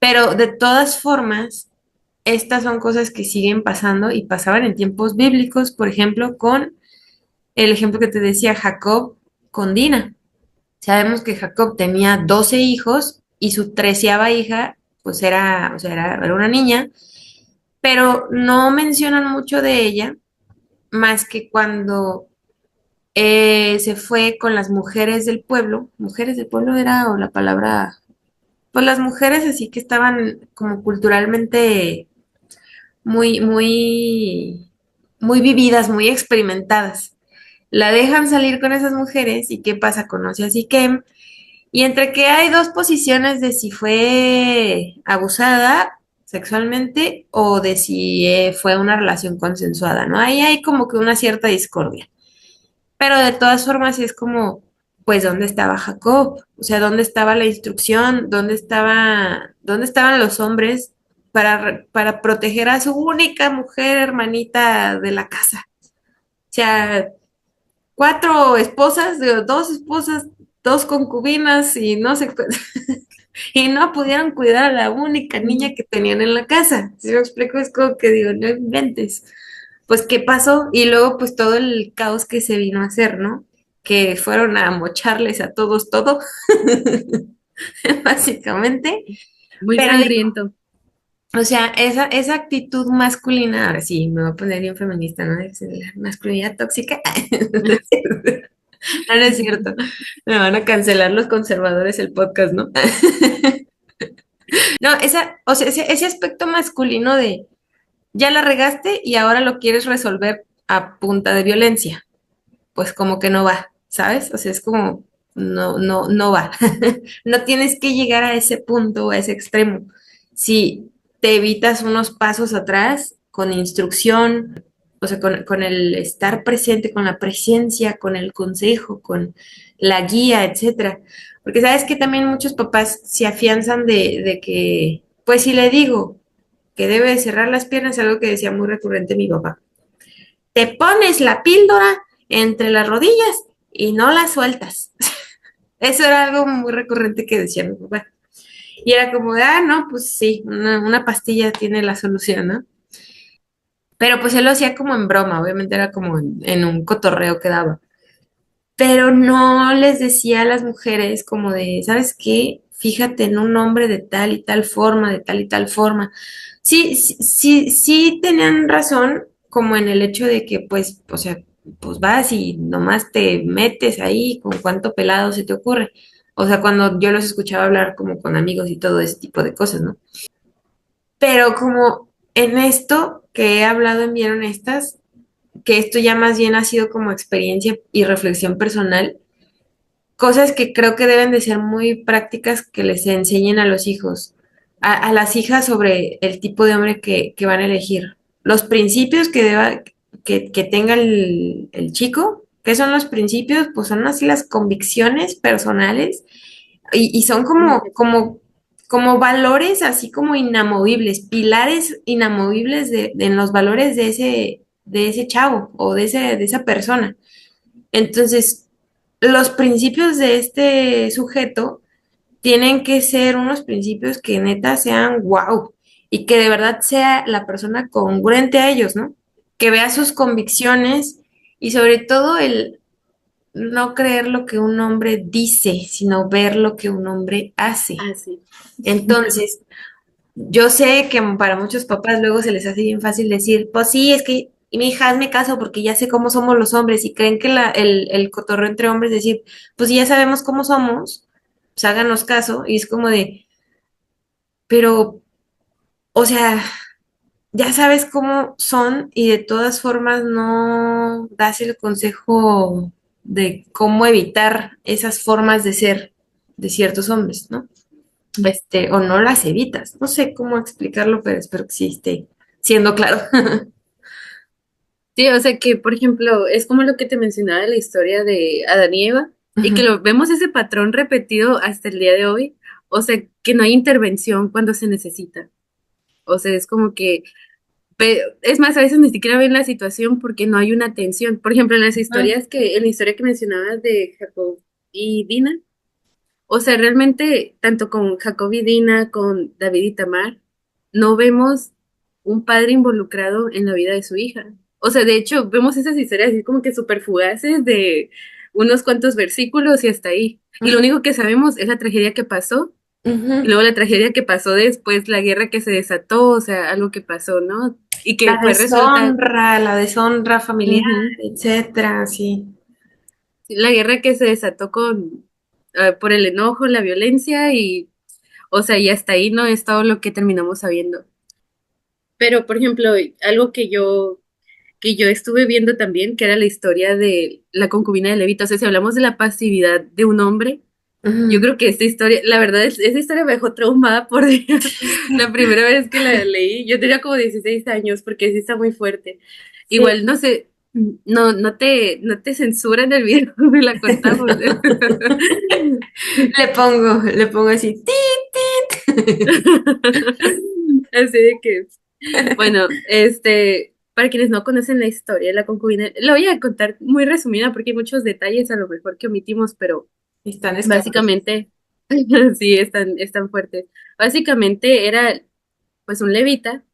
Pero de todas formas, estas son cosas que siguen pasando y pasaban en tiempos bíblicos, por ejemplo, con el ejemplo que te decía Jacob con Dina. Sabemos que Jacob tenía 12 hijos y su 13ª hija, pues era, o sea, era una niña, pero no mencionan mucho de ella, más que cuando se fue con las mujeres del pueblo era, o la palabra, pues las mujeres así que estaban como culturalmente muy, muy, muy vividas, muy experimentadas. La dejan salir con esas mujeres y ¿qué pasa? Conoce a Siquem y entre que hay dos posiciones de si fue abusada sexualmente o de si fue una relación consensuada, ¿no? Ahí hay como que una cierta discordia. Pero de todas formas es como, pues, ¿dónde estaba Jacob? O sea, ¿dónde estaba la instrucción? Dónde estaban los hombres para proteger a su única mujer hermanita de la casa? O sea, cuatro esposas, dos esposas, dos concubinas y no sé, y no pudieron cuidar a la única niña que tenían en la casa. Si me explico, es como que digo, no inventes. Pues, ¿qué pasó? Y luego, pues, todo el caos que se vino a hacer, ¿no? Que fueron a mocharles a todos todo, básicamente. Muy Pero, sangriento. o sea, esa actitud masculina, ahora sí, me voy a poner bien feminista, ¿no? Es la masculinidad tóxica. No, no es cierto. Me van a cancelar los conservadores el podcast, ¿no? No, o sea, ese aspecto masculino de ya la regaste y ahora lo quieres resolver a punta de violencia, pues como que no va, ¿sabes? O sea, es como, no, no, no va. No tienes que llegar a ese punto, a ese extremo. Si te evitas unos pasos atrás con instrucción, o sea, con el estar presente, con la presencia, con el consejo, con la guía, etcétera. Porque sabes que también muchos papás se afianzan de que, pues si le digo que debe cerrar las piernas, algo que decía muy recurrente mi papá. Te pones la píldora entre las rodillas y no la sueltas. Eso era algo muy recurrente que decía mi papá. Y era como de, no, pues sí, una pastilla tiene la solución, ¿no? Pero pues él lo hacía como en broma, obviamente era como en un cotorreo que daba. Pero no les decía a las mujeres como de, ¿sabes qué? Fíjate en un hombre de tal y tal forma, de tal y tal forma. Sí, sí, sí, sí tenían razón, como en el hecho de que, pues, o sea, pues vas y nomás te metes ahí con cuánto pelado se te ocurre. O sea, cuando yo los escuchaba hablar como con amigos y todo ese tipo de cosas, ¿no? Pero como en esto que he hablado en Bien Honestas, que esto ya más bien ha sido como experiencia y reflexión personal, cosas que creo que deben de ser muy prácticas que les enseñen a los hijos, a las hijas sobre el tipo de hombre que van a elegir, los principios que tenga el chico. ¿Qué son los principios? Pues son así las convicciones personales y son como valores así como inamovibles, pilares inamovibles en los valores de ese chavo o de esa persona. Entonces, los principios de este sujeto tienen que ser unos principios que neta sean wow y que de verdad sea la persona congruente a ellos, ¿no? Que vea sus convicciones y sobre todo el no creer lo que un hombre dice, sino ver lo que un hombre hace. Ah, sí. Entonces, yo sé que para muchos papás luego se les hace bien fácil decir, pues sí, es que y mi hija, hazme caso porque ya sé cómo somos los hombres y creen que el cotorreo entre hombres es decir, pues si ya sabemos cómo somos, pues háganos caso y es como de, pero, o sea, ya sabes cómo son y de todas formas no das el consejo de cómo evitar esas formas de ser de ciertos hombres, ¿no? O no las evitas. No sé cómo explicarlo, pero espero que sí esté siendo claro. Sí, o sea que, por ejemplo, es como lo que te mencionaba de la historia de Adán y Eva, y que Ujú, lo vemos ese patrón repetido hasta el día de hoy, o sea, que no hay intervención cuando se necesita. O sea, es como que, es más, a veces ni siquiera ven la situación porque no hay una atención. Por ejemplo, ujú, en la historia que mencionabas de Jacob y Dina, o sea, realmente, tanto con Jacob y Dina, con David y Tamar, no vemos un padre involucrado en la vida de su hija. O sea, de hecho, vemos esas historias así como que súper fugaces de unos cuantos versículos y hasta ahí. Y lo ujú, único que sabemos es la tragedia que pasó y ujú. luego la tragedia que pasó después, la guerra que se desató, o sea, algo que pasó, ¿no? Y que fue resuelta. La deshonra familiar, Ujú. etcétera, sí. La guerra que se desató por el enojo, la violencia y, o sea, y hasta ahí no es todo lo que terminamos sabiendo. Pero, por ejemplo, algo que yo estuve viendo también, que era la historia de la concubina de Levita. O sea, si hablamos de la pasividad de un hombre, yo Ujú. creo que esta historia, la verdad, esa historia me dejó traumada por Dios. La primera vez que la leí, yo tenía como 16 años, porque sí está muy fuerte. Sí. Igual, no sé, no te censuran el video y la contamos. Le pongo así, tit, tit. Así de que, bueno, para quienes no conocen la historia de la concubina, la voy a contar muy resumida porque hay muchos detalles a lo mejor que omitimos, pero Están escabrosos. básicamente, sí, están fuertes. Básicamente era pues un levita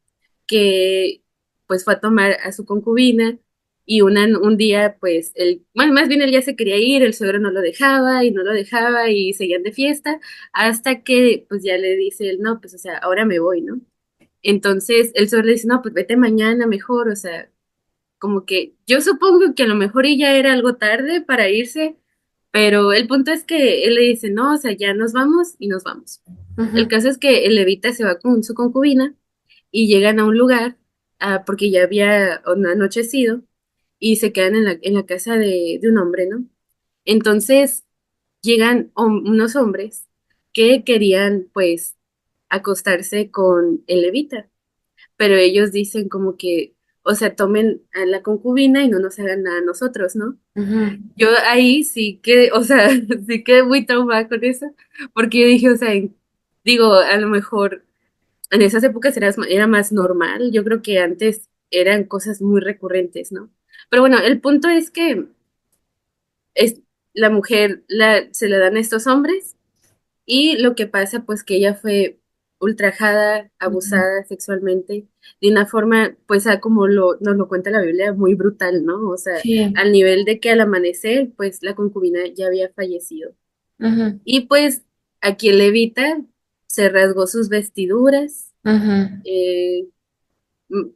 que pues fue a tomar a su concubina y un día pues bueno, más bien él ya se quería ir, el suegro no lo dejaba y no lo dejaba y seguían de fiesta hasta que pues ya le dice él, no, pues o sea, ahora me voy, ¿no? Entonces el suegro le dice, no, pues vete mañana mejor, o sea, como que yo supongo que a lo mejor ya era algo tarde para irse, pero el punto es que él le dice, no, o sea, ya nos vamos y nos vamos. El Ujú, caso es que el levita se va con su concubina y llegan a un lugar, porque ya había anochecido, y se quedan en la casa de un hombre, ¿no? Entonces llegan unos hombres que querían, pues, acostarse con el levita, pero ellos dicen como que, o sea, tomen a la concubina y no nos hagan nada a nosotros, ¿no? ujú. Yo ahí sí que, o sea, sí quedé muy traumada con eso, porque yo dije, o sea, digo, a lo mejor en esas épocas era más normal, yo creo que antes eran cosas muy recurrentes, ¿no? Pero bueno, el punto es que es, la mujer se la dan a estos hombres y lo que pasa pues que ella fue ultrajada, Ujú. abusada sexualmente de una forma pues como nos lo cuenta la Biblia, muy brutal, ¿no? O sea, Sí. al nivel de que al amanecer pues la concubina ya había fallecido. Ujú, Y pues aquí el levita se rasgó sus vestiduras, ujú, eh,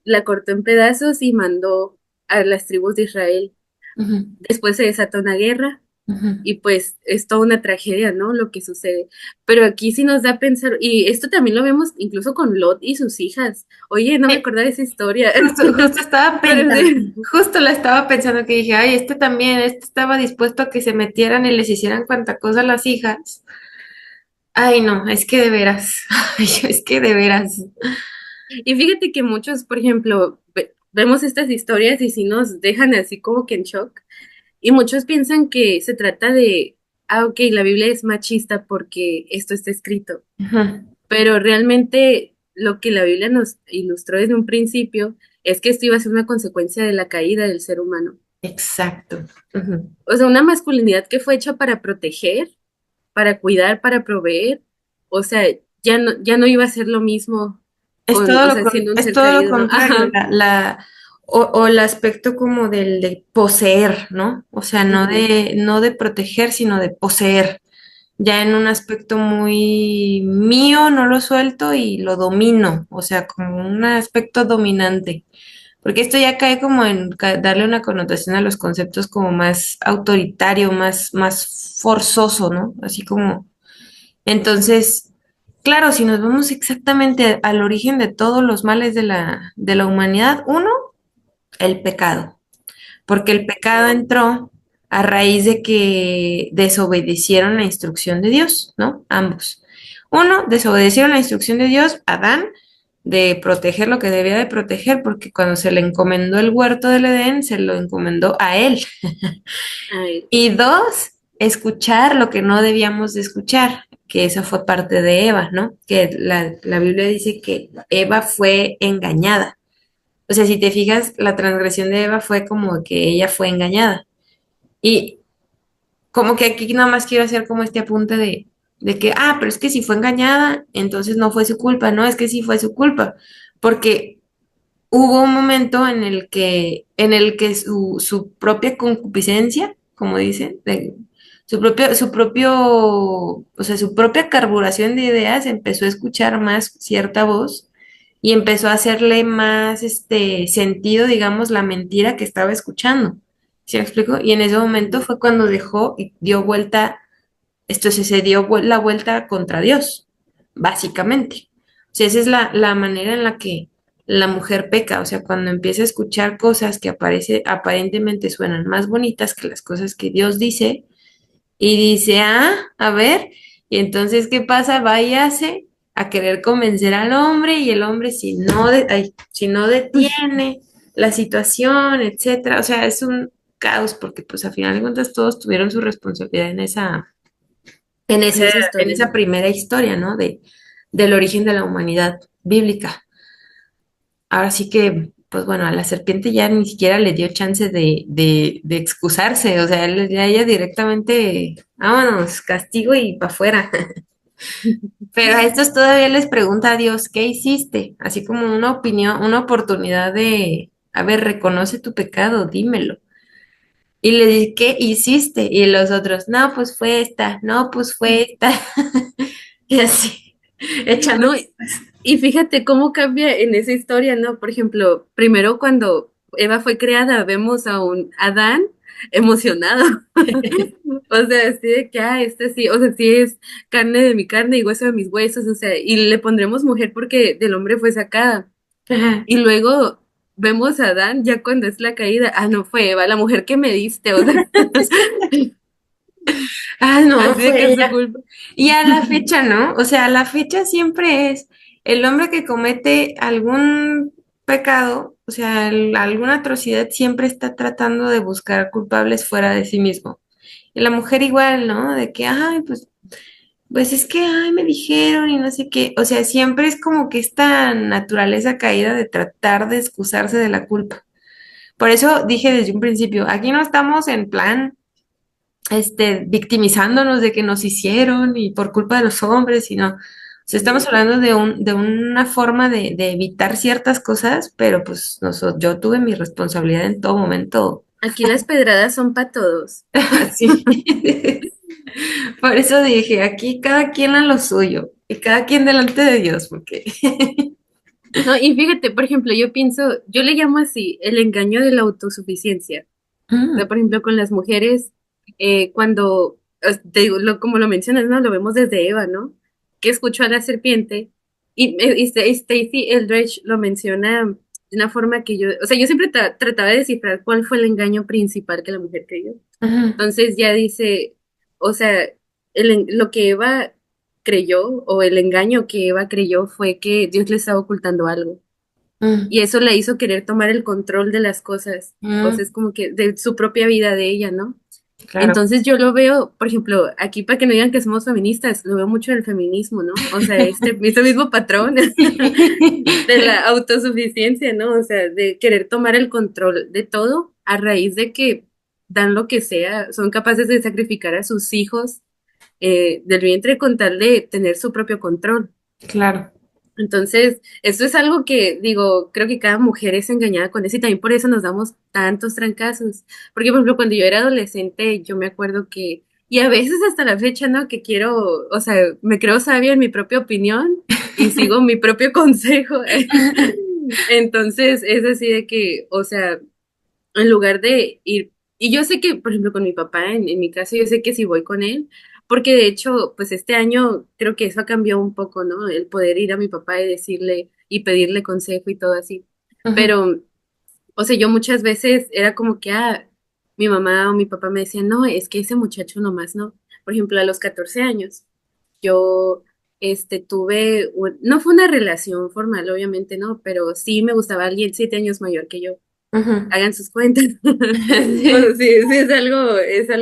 la cortó en pedazos y mandó a las tribus de Israel. ujú, Después se desató una guerra Ujú. y pues es toda una tragedia, ¿no? Lo que sucede. Pero aquí sí nos da a pensar, y esto también lo vemos incluso con Lot y sus hijas. Oye, no me Sí, acordaba de esa historia. justo estaba Pero pensando, sí. justo la estaba pensando que dije, ay, este también, este estaba dispuesto a que se metieran y les hicieran cuanta cosa a las hijas. Ay, no, es que de veras, ay, es que de veras. Y fíjate que muchos, por ejemplo, vemos estas historias y sí nos dejan así como que en shock. Y muchos piensan que se trata de, ok, la Biblia es machista porque esto está escrito. Ujú. Pero realmente lo que la Biblia nos ilustró desde un principio es que esto iba a ser una consecuencia de la caída del ser humano. Exacto. Ujú. O sea, una masculinidad que fue hecha para proteger, para cuidar, para proveer. O sea, ya no iba a ser lo mismo Es con, todo o lo, sea, siendo un es ser todo lo caído, ¿no? contrario, Ajá. o el aspecto como del de poseer, ¿no? O sea, Ujú. no de proteger, sino de poseer. Ya en un aspecto muy mío, no lo suelto y lo domino, o sea, como un aspecto dominante. Porque esto ya cae como en darle una connotación a los conceptos como más autoritario, más forzoso, ¿no? Así como, entonces, claro, si nos vamos exactamente al origen de todos los males de la humanidad, uno, el pecado, porque el pecado entró a raíz de que desobedecieron la instrucción de Dios, ¿no? Ambos. Uno, desobedecieron la instrucción de Dios, Adán, de proteger lo que debía de proteger, porque cuando se le encomendó el huerto del Edén, se lo encomendó a él. Ay, Y dos, escuchar lo que no debíamos de escuchar, que eso fue parte de Eva, ¿no? Que la Biblia dice que Eva fue engañada. O sea, si te fijas, la transgresión de Eva fue como que ella fue engañada. Y como que aquí nada más quiero hacer como este apunte de que, ah, pero es que si fue engañada, entonces no fue su culpa. No, es que sí fue su culpa. Porque hubo un momento en el que su propia concupiscencia, como dicen, o sea, su propia carburación de ideas empezó a escuchar más cierta voz y empezó a hacerle más sentido, digamos, la mentira que estaba escuchando. ¿Sí me explico? Y en ese momento fue cuando dejó y dio vuelta, esto se dio la vuelta contra Dios, básicamente. O sea, esa es la manera en la que la mujer peca, o sea, cuando empieza a escuchar cosas que aparentemente suenan más bonitas que las cosas que Dios dice, y dice, ah, a ver, y entonces, ¿qué pasa? Va y hace a querer convencer al hombre, y el hombre si no detiene la situación, etcétera, o sea, es un caos, porque pues a final de cuentas todos tuvieron su responsabilidad en en esa, esa en historia. esa primera historia, ¿no? Del origen de la humanidad bíblica. Ahora sí que, pues bueno, a la serpiente ya ni siquiera le dio chance de excusarse, o sea, ya ella directamente, vámonos, castigo y para afuera. Pero a estos todavía les pregunta a Dios, ¿qué hiciste? Así como una opinión, una oportunidad de, a ver, reconoce tu pecado, dímelo. Y le dice, ¿qué hiciste? Y los otros, no, pues fue esta, no, pues fue esta. Y así, echando. No, y fíjate cómo cambia en esa historia, ¿no? Por ejemplo, primero cuando Eva fue creada, vemos a un Adán emocionado. O sea, así de que, ah, este sí, o sea, sí es carne de mi carne y hueso de mis huesos, o sea, y le pondremos mujer porque del hombre fue sacada. Ajá. Y luego vemos a Adán ya cuando es la caída, ah, no fue Eva, la mujer que me diste, o sea, Ah, no, así de que fue es su ella. culpa. Y a la fecha, ¿no? O sea, a la fecha siempre es el hombre que comete algún pecado, o sea, alguna atrocidad, siempre está tratando de buscar culpables fuera de sí mismo. Y la mujer igual, ¿no? De que, ay, pues es que, ay, me dijeron y no sé qué. O sea, siempre es como que esta naturaleza caída de tratar de excusarse de la culpa. Por eso dije desde un principio, aquí no estamos en plan victimizándonos de que nos hicieron y por culpa de los hombres, sino, o sea, estamos hablando de una forma de evitar ciertas cosas, pero pues yo tuve mi responsabilidad en todo momento, Aquí las pedradas son para todos. así. Por eso dije, aquí cada quien a lo suyo y cada quien delante de Dios, porque No, y fíjate, por ejemplo, yo pienso, yo le llamo así, el engaño de la autosuficiencia. O sea, Mm, por ejemplo, con las mujeres. cuando, te digo, como lo mencionas, ¿no? Lo vemos desde Eva, ¿no? Que escuchó a la serpiente y Stacy Eldridge lo menciona de una forma que yo, o sea, yo siempre trataba de descifrar cuál fue el engaño principal que la mujer creyó. Ujú, Entonces ya dice, o sea, lo que Eva creyó o el engaño que Eva creyó fue que Dios le estaba ocultando algo. mm, Y eso la hizo querer tomar el control de las cosas. O sea, mm, es como que de su propia vida de ella, ¿no? claro. Entonces yo lo veo, por ejemplo, aquí para que no digan que somos feministas, lo veo mucho en el feminismo, ¿no? O sea, este mismo patrón de la autosuficiencia, ¿no? O sea, de querer tomar el control de todo a raíz de que dan lo que sea, son capaces de sacrificar a sus hijos del vientre con tal de tener su propio control. Claro. Entonces, esto es algo que digo, creo que cada mujer es engañada con eso y también por eso nos damos tantos trancazos. Porque, por ejemplo, cuando yo era adolescente, yo me acuerdo que, y a veces hasta la fecha, ¿no? Que quiero, o sea, me creo sabia en mi propia opinión y sigo mi propio consejo. Entonces, es así de que, o sea, en lugar de ir, y yo sé que, por ejemplo, con mi papá, en mi caso, yo sé que si voy con él, porque de hecho, pues este año creo que eso ha cambiado un poco, ¿no? El poder ir a mi papá y decirle y pedirle consejo y todo así. Ujú, Pero, o sea, yo muchas veces era como que, mi mamá o mi papá me decían, no, es que ese muchacho nomás, ¿no? Por ejemplo, a los 14 años, yo, tuve, no fue una relación formal, obviamente, ¿no? Pero sí me gustaba alguien 7 años mayor que yo. ujú. Hagan sus cuentas. O sea, Sí. sí, sí, es algo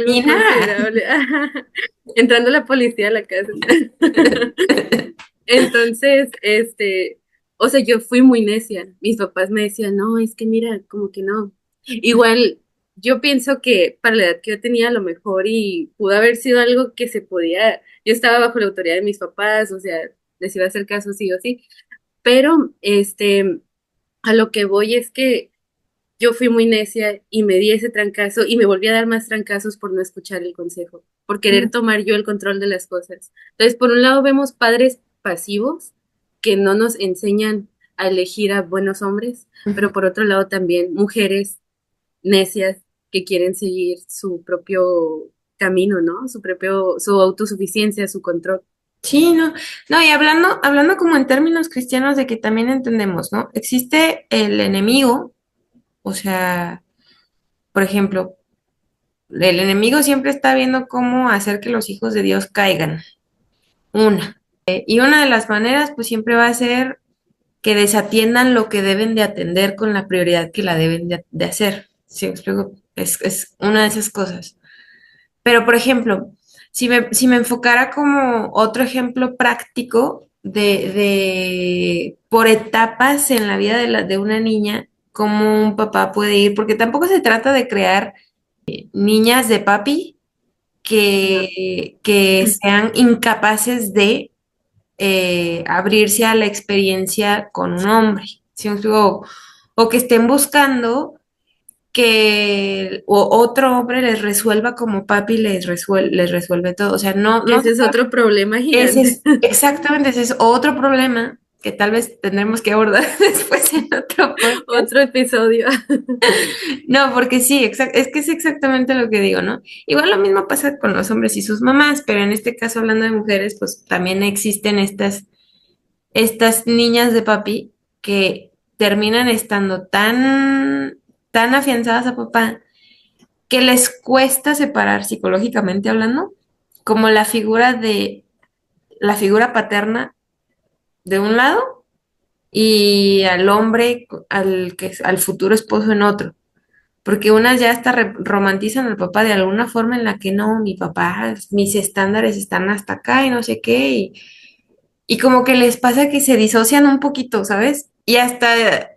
Y nada. considerable. Entrando la policía a la casa. Entonces, o sea, yo fui muy necia. Mis papás me decían, no, es que mira, como que no. Igual, yo pienso que para la edad que yo tenía, a lo mejor y pudo haber sido algo que se podía, yo estaba bajo la autoridad de mis papás, o sea, les iba a hacer caso sí o sí, pero, a lo que voy es que yo fui muy necia y me di ese trancazo y me volví a dar más trancazos por no escuchar el consejo, por querer tomar yo el control de las cosas. Entonces, por un lado vemos padres pasivos que no nos enseñan a elegir a buenos hombres, Ujú. pero por otro lado también mujeres necias que quieren seguir su propio camino, ¿no? Su autosuficiencia, su control. Sí, no, no, y hablando como en términos cristianos de que también entendemos, ¿no? Existe el enemigo, o sea, por ejemplo, el enemigo siempre está viendo cómo hacer que los hijos de Dios caigan, una. Y una de las maneras, pues siempre va a ser que desatiendan lo que deben de atender con la prioridad que la deben de hacer. ¿Sí me explico? Es una de esas cosas. Pero, por ejemplo, si me enfocara como otro ejemplo práctico por etapas en la vida de una niña, cómo un papá puede ir, porque tampoco se trata de crear niñas de papi No. que sean incapaces de abrirse a la experiencia con un hombre, ¿sí me explico? O que estén buscando que otro hombre les resuelva como papi les resuelve todo. O sea, no, Que no, ese es otro problema ese gigante. es exactamente, ese es otro problema que tal vez tendremos que abordar después en otro podcast. Otro episodio. No, porque sí, es que es exactamente lo que digo, ¿no? Igual lo mismo pasa con los hombres y sus mamás, pero en este caso hablando de mujeres, pues también existen estas niñas de papi que terminan estando tan afianzadas a papá que les cuesta separar psicológicamente hablando, como la figura paterna de un lado y al hombre, al futuro esposo en otro. Porque unas ya hasta romantizan al papá de alguna forma en la que no, mi papá, mis estándares están hasta acá y no sé qué, y como que les pasa que se disocian un poquito, ¿sabes? Y hasta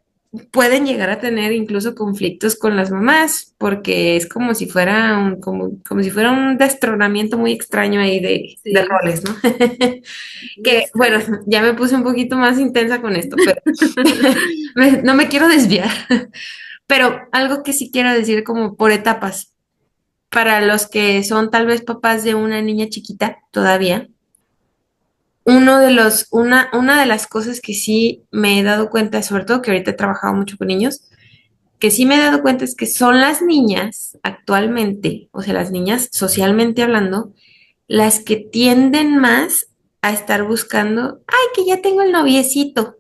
pueden llegar a tener incluso conflictos con las mamás, porque es como si fuera como si fuera un destronamiento muy extraño ahí de Sí, roles, ¿no? ya Que, bueno, sé. ya me puse un poquito más intensa con esto, pero no me quiero desviar. Pero algo que sí quiero decir como por etapas, para los que son tal vez papás de una niña chiquita todavía, una de las cosas que sí me he dado cuenta, sobre todo que ahorita he trabajado mucho con niños, que sí me he dado cuenta es que son las niñas actualmente, o sea, las niñas socialmente hablando, las que tienden más a estar buscando, ay, que ya tengo el noviecito.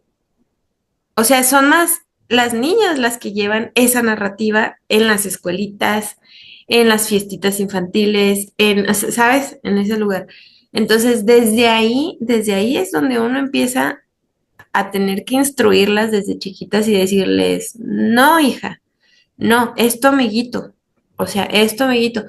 O sea, son más las niñas las que llevan esa narrativa en las escuelitas, en las fiestitas infantiles, ¿sabes? En ese lugar. Entonces, desde ahí es donde uno empieza a tener que instruirlas desde chiquitas y decirles, no, hija, no, es tu amiguito. O sea, es tu amiguito.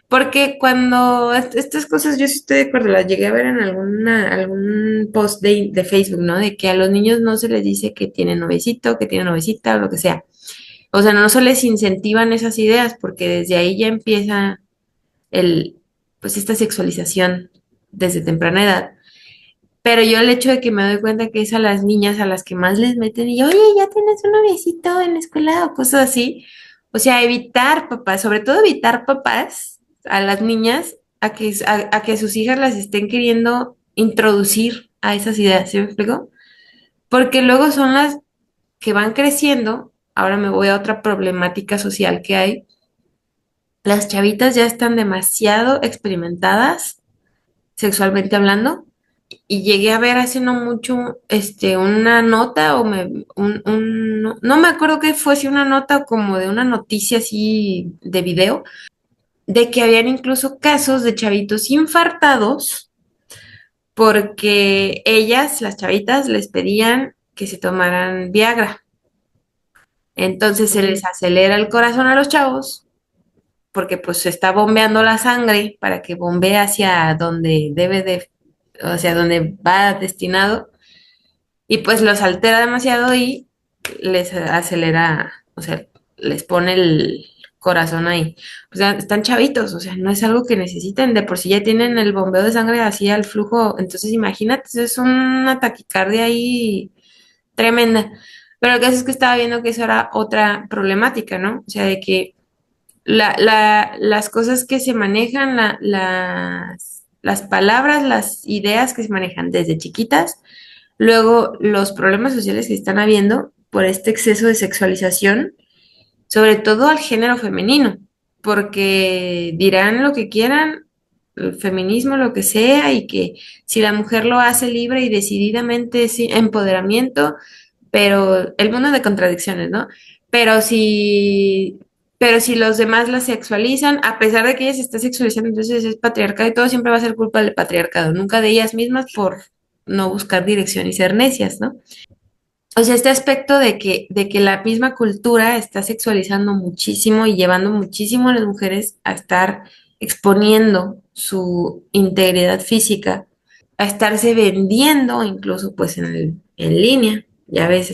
Porque cuando estas cosas, yo sí estoy de acuerdo, las llegué a ver en algún post de Facebook, ¿no? De que a los niños no se les dice que tienen novecito, que tienen novecita o lo que sea. O sea, no se les incentivan esas ideas porque desde ahí ya empieza el, pues esta sexualización desde temprana edad. Pero yo el hecho de que me doy cuenta que es a las niñas a las que más les meten y, oye, ya tienes un noviecito en la escuela o cosas así. O sea, evitar papás, sobre todo evitar papás a las niñas a que sus hijas las estén queriendo introducir a esas ideas, ¿sí me explico? Porque luego son las que van creciendo. Ahora me voy a otra problemática social que hay. Las chavitas ya están demasiado experimentadas sexualmente hablando y llegué a ver hace no mucho una nota no me acuerdo qué fue, si una nota o como de una noticia así de video, de que habían incluso casos de chavitos infartados porque ellas, las chavitas, les pedían que se tomaran Viagra. Entonces se les acelera el corazón a los chavos porque pues se está bombeando la sangre para que bombee hacia donde debe de, o sea, donde va destinado. Y pues los altera demasiado y les acelera, o sea, les pone el corazón ahí. O sea, están chavitos, o sea, no es algo que necesiten, de por sí ya tienen el bombeo de sangre así al flujo, entonces imagínate, es una taquicardia ahí tremenda. Pero el caso es que estaba viendo que eso era otra problemática, ¿no? O sea, de que las cosas que se manejan, las palabras, las ideas que se manejan desde chiquitas, luego los problemas sociales que están habiendo por este exceso de sexualización, sobre todo al género femenino, porque dirán lo que quieran, el feminismo, lo que sea, y que si la mujer lo hace libre y decididamente es empoderamiento, pero el mundo de contradicciones, ¿no? Pero si, pero si los demás la sexualizan, a pesar de que ella se está sexualizando, entonces es patriarcado y todo siempre va a ser culpa del patriarcado, nunca de ellas mismas por no buscar dirección y ser necias, ¿no? O sea, este aspecto de que la misma cultura está sexualizando muchísimo y llevando muchísimo a las mujeres a estar exponiendo su integridad física, a estarse vendiendo incluso pues en línea. Ya ves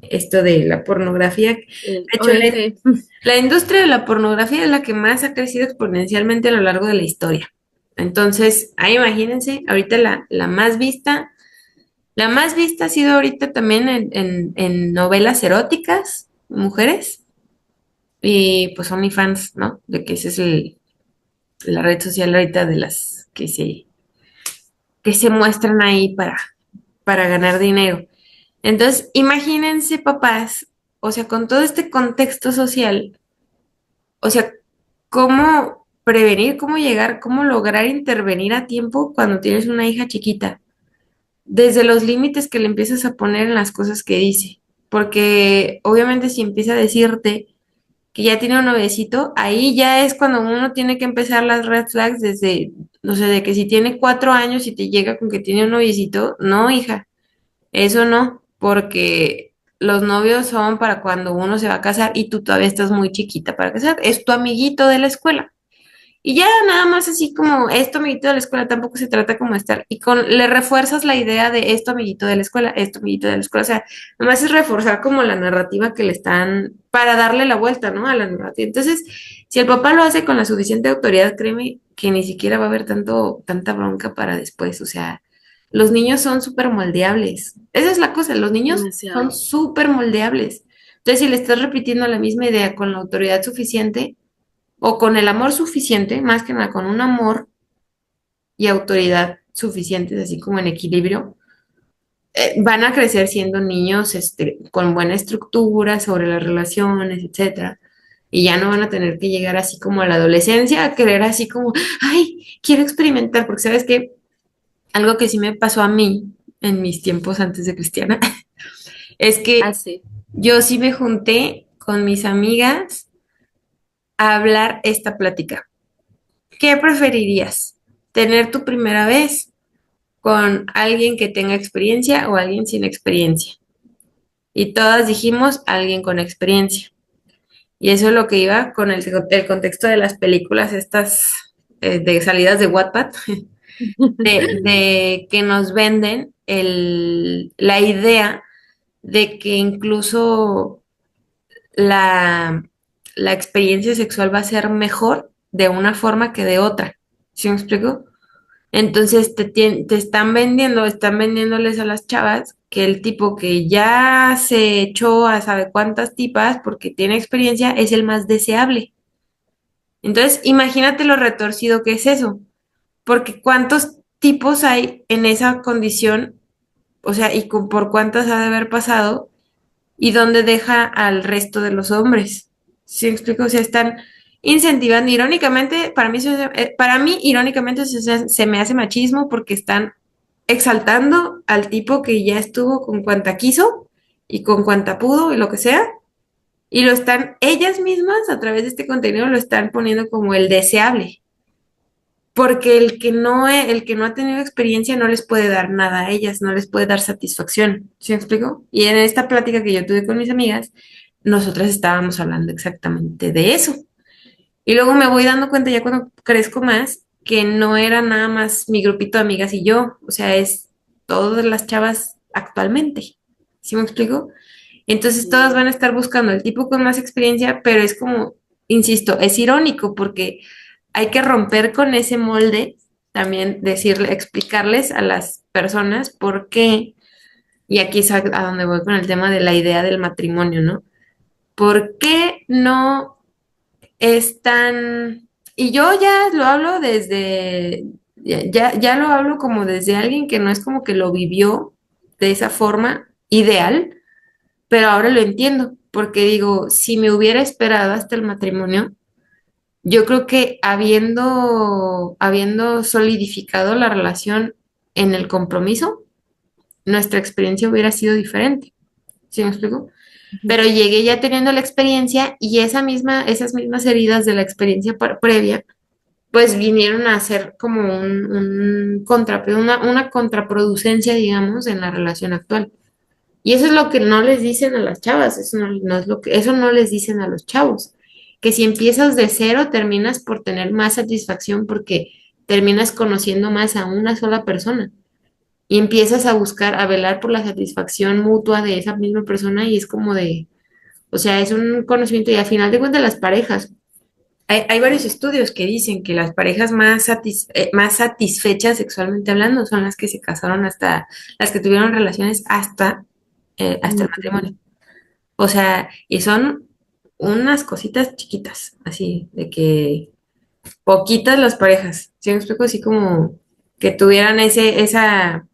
esto de la pornografía. De El hecho, OF. la industria de la pornografía es la que más ha crecido exponencialmente a lo largo de la historia. Entonces, ahí imagínense, ahorita la más vista ha sido ahorita también en novelas eróticas, mujeres, y pues OnlyFans, ¿no? De que esa es la red social ahorita de las que se muestran ahí para ganar dinero. Entonces, imagínense, papás, o sea, con todo este contexto social, o sea, cómo prevenir, cómo llegar, cómo lograr intervenir a tiempo cuando tienes una hija chiquita, desde los límites que le empiezas a poner en las cosas que dice. Porque obviamente si empieza a decirte que ya tiene un novecito, ahí ya es cuando uno tiene que empezar las red flags desde, no sé, de que si tiene 4 años y te llega con que tiene un noviecito, no, hija, eso no, porque los novios son para cuando uno se va a casar y tú todavía estás muy chiquita para casar, es tu amiguito de la escuela. Y ya nada más así como esto amiguito de la escuela tampoco se trata como estar y le refuerzas la idea de esto amiguito de la escuela, esto amiguito de la escuela, o sea, nada más es reforzar como la narrativa que le están para darle la vuelta, ¿no? A la narrativa. Entonces, si el papá lo hace con la suficiente autoridad, créeme que ni siquiera va a haber tanta bronca para después, o sea, los niños son súper moldeables. Esa es la cosa, los niños son Demasiado. súper moldeables. Entonces, si le estás repitiendo la misma idea con la autoridad suficiente, o con el amor suficiente, más que nada con un amor y autoridad suficientes, así como en equilibrio, van a crecer siendo niños con buena estructura sobre las relaciones, etcétera. Y ya no van a tener que llegar así como a la adolescencia a querer así como, ay, quiero experimentar, porque sabes que algo que sí me pasó a mí en mis tiempos antes de Cristiana es que Así. yo sí me junté con mis amigas a hablar esta plática. ¿Qué preferirías? ¿Tener tu primera vez con alguien que tenga experiencia o alguien sin experiencia? Y todas dijimos alguien con experiencia. Y eso es lo que iba con el contexto de las películas estas de salidas de Wattpad, de que nos venden la idea de que incluso la, la experiencia sexual va a ser mejor de una forma que de otra. ¿Sí me explico? Entonces te están vendiéndoles a las chavas que el tipo que ya se echó a sabe cuántas tipas porque tiene experiencia es el más deseable. Entonces, imagínate lo retorcido que es eso, porque cuántos tipos hay en esa condición, o sea, por cuántas ha de haber pasado y dónde deja al resto de los hombres. ¿Sí me explico? O sea, están incentivando, irónicamente, para mí, irónicamente, se me hace machismo porque están exaltando al tipo que ya estuvo con cuanta quiso y con cuanta pudo y lo que sea, y lo están, ellas mismas, a través de este contenido, lo están poniendo como el deseable. Porque el que no ha tenido experiencia no les puede dar nada a ellas, no les puede dar satisfacción. ¿Sí me explico? Y en esta plática que yo tuve con mis amigas, nosotras estábamos hablando exactamente de eso. Y luego me voy dando cuenta ya cuando crezco más que no era nada más mi grupito de amigas y yo, o sea, es todas las chavas actualmente. ¿Sí me explico? Entonces todas van a estar buscando el tipo con más experiencia, pero es como, insisto, es irónico porque hay que romper con ese molde, también decirle, explicarles a las personas por qué, y aquí es a donde voy con el tema de la idea del matrimonio, ¿no? ¿Por qué no es tan... Y yo ya lo hablo ya lo hablo como desde alguien que no es como que lo vivió de esa forma ideal, pero ahora lo entiendo, porque digo, si me hubiera esperado hasta el matrimonio, yo creo que habiendo solidificado la relación en el compromiso, nuestra experiencia hubiera sido diferente. ¿Sí me explico? Ujú. Pero llegué ya teniendo la experiencia y esas mismas heridas de la experiencia previa, pues vinieron a ser como una contraproducencia, digamos, en la relación actual. Y eso es lo que no les dicen a las chavas, no es eso no les dicen a los chavos, que si empiezas de cero terminas por tener más satisfacción porque terminas conociendo más a una sola persona y empiezas a buscar, a velar por la satisfacción mutua de esa misma persona y es como o sea, es un conocimiento y al final de cuentas las parejas, hay varios estudios que dicen que las parejas más satisfechas sexualmente hablando son las que se casaron las que tuvieron relaciones hasta el matrimonio. Matrimonio. O sea, y son unas cositas chiquitas, así, de que poquitas las parejas. ¿Sí me explico? Así como que tuvieran esa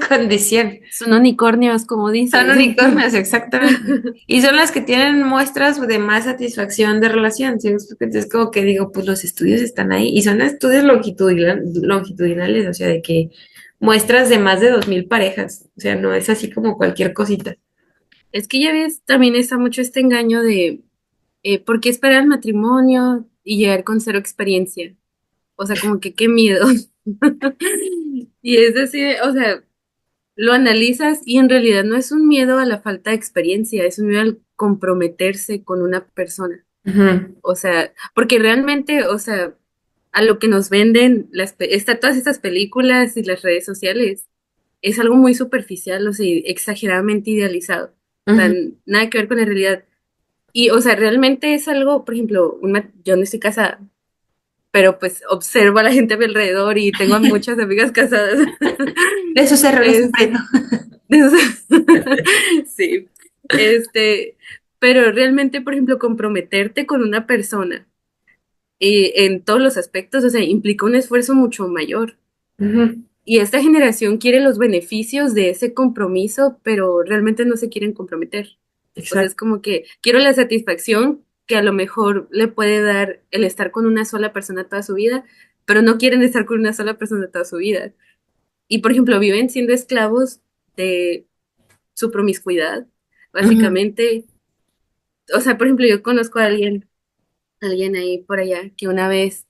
condición. Son unicornios, como Son dices. unicornios, exactamente. Y son las que tienen muestras de más satisfacción de relación. ¿Sí me explico? Entonces, como que digo, pues los estudios están ahí y son estudios longitudinales, o sea, de que muestras de más de 2000 parejas. O sea, no es así como cualquier cosita. Es que ya ves, también está mucho este engaño de ¿por qué esperar el matrimonio y llegar con cero experiencia? O sea, como que qué miedo. Y es decir, o sea, lo analizas y en realidad no es un miedo a la falta de experiencia, es un miedo al comprometerse con una persona. Ujú, O sea, porque realmente, o sea, a lo que nos venden todas estas películas y las redes sociales es algo muy superficial, o sea, exageradamente idealizado. O sea, ujú. nada que ver con la realidad. Y, o sea, realmente es algo, por ejemplo, yo no estoy casada, pero pues observo a la gente a mi alrededor y tengo a muchas amigas casadas. De sus errores Este, aprendo. sí, pero realmente, por ejemplo, comprometerte con una persona en todos los aspectos, o sea, implica un esfuerzo mucho mayor. Ujú. Y esta generación quiere los beneficios de ese compromiso, pero realmente no se quieren comprometer. O sea, es Exacto. como que quiero la satisfacción que a lo mejor le puede dar el estar con una sola persona toda su vida, pero no quieren estar con una sola persona toda su vida. Y, por ejemplo, viven siendo esclavos de su promiscuidad, Ujú, básicamente. O sea, por ejemplo, yo conozco a alguien ahí por allá que una vez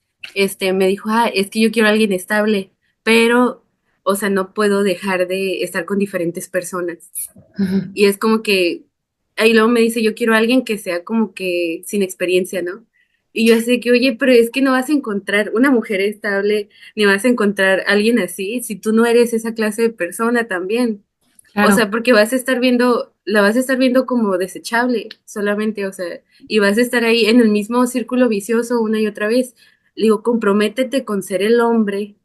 me dijo, es que yo quiero a alguien estable, pero, o sea, no puedo dejar de estar con diferentes personas. ujú, Y es como que, ahí luego me dice, yo quiero a alguien que sea como que sin experiencia, ¿no? Y yo así que, oye, pero es que no vas a encontrar una mujer estable, ni vas a encontrar a alguien así, si tú no eres esa clase de persona también. O claro. sea, porque vas a estar viendo, la vas a estar viendo como desechable solamente, o sea, y vas a estar ahí en el mismo círculo vicioso una y otra vez. Le digo, comprométete con ser el hombre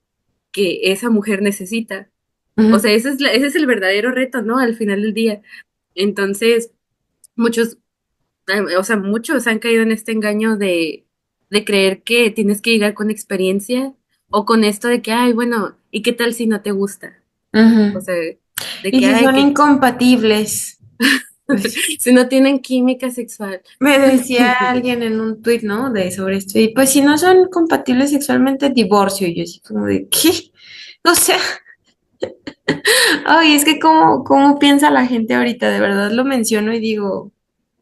que esa mujer necesita. O Ujú, sea, ese es el verdadero reto, ¿no? Al final del día. Entonces, muchos, o sea, muchos han caído en este engaño de creer que tienes que llegar con experiencia o con esto de que, ay, bueno, ¿y qué tal si no te gusta? O ujú. sea, de Y que, si ay, son que incompatibles, pues, si no tienen química sexual. me decía alguien en un tuit, ¿no? De sobre esto, y pues si no son compatibles sexualmente, divorcio. Y yo así como de, ¿qué? O sea, ay, es que cómo piensa la gente ahorita, de verdad lo menciono y digo,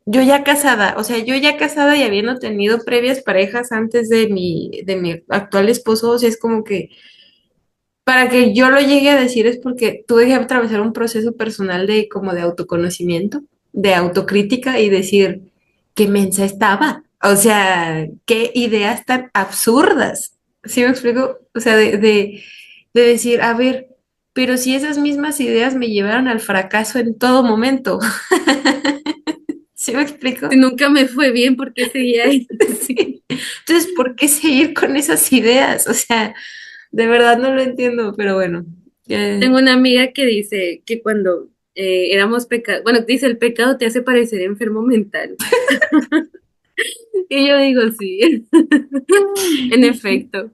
yo ya casada, o sea, yo ya casada y habiendo tenido previas parejas antes de mi actual esposo, o sea, es como que para que yo lo llegue a decir es porque tuve que atravesar un proceso personal de como de autoconocimiento, de autocrítica y decir qué mensa estaba. O sea, qué ideas tan absurdas. ¿Sí me explico? O sea, de decir, a ver, pero si esas mismas ideas me llevaron al fracaso en todo momento. ¿Sí me Si explico? nunca me fue bien, ¿por qué seguía ahí? Sí. Entonces, ¿por qué seguir con esas ideas? O sea, de verdad no lo entiendo, pero bueno. Tengo una amiga que dice que cuando éramos pecados, bueno, dice el pecado te hace parecer enfermo mental. Y yo digo, sí, en efecto.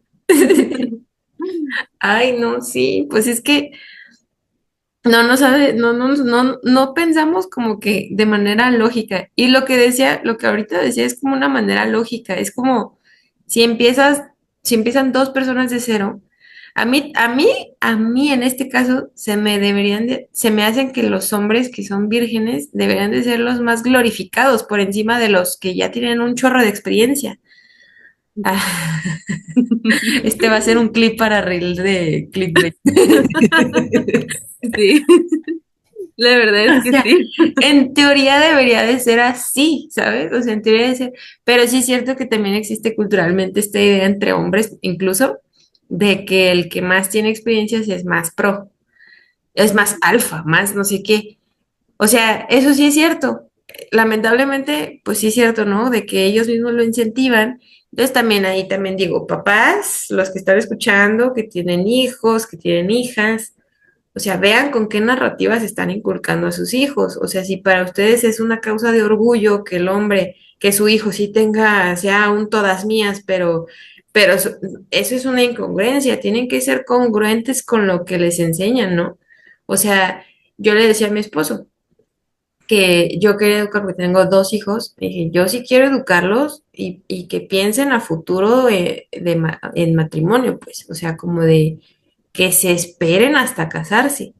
Ay, no, sí, pues es que no pensamos como que de manera lógica. Y lo que decía, lo que ahorita decía es como una manera lógica. Es como si empiezas, si empiezan dos personas de cero, a mí en este caso se me hacen que los hombres que son vírgenes deberían de ser los más glorificados por encima de los que ya tienen un chorro de experiencia. Ah, este va a ser un clip para reel de clickbait. Sí, la verdad es O que sea, sí. en teoría debería de ser así, ¿sabes? O sea, en teoría de ser, pero sí es cierto que también existe culturalmente esta idea entre hombres, incluso, de que el que más tiene experiencias es más pro, es más alfa, más no sé qué. O sea, eso sí es cierto. Lamentablemente, pues sí es cierto, ¿no? De que ellos mismos lo incentivan. Entonces también ahí también digo, papás, los que están escuchando, que tienen hijos, que tienen hijas, o sea, vean con qué narrativas están inculcando a sus hijos. O sea, si para ustedes es una causa de orgullo que el hombre, que su hijo sí tenga, sea un todas mías, pero eso es una incongruencia. Tienen que ser congruentes con lo que les enseñan, ¿no? O sea, yo le decía a mi esposo que yo quería educar, porque tengo dos hijos, y dije, yo sí quiero educarlos y que piensen a futuro en matrimonio, pues, o sea, como de que se esperen hasta casarse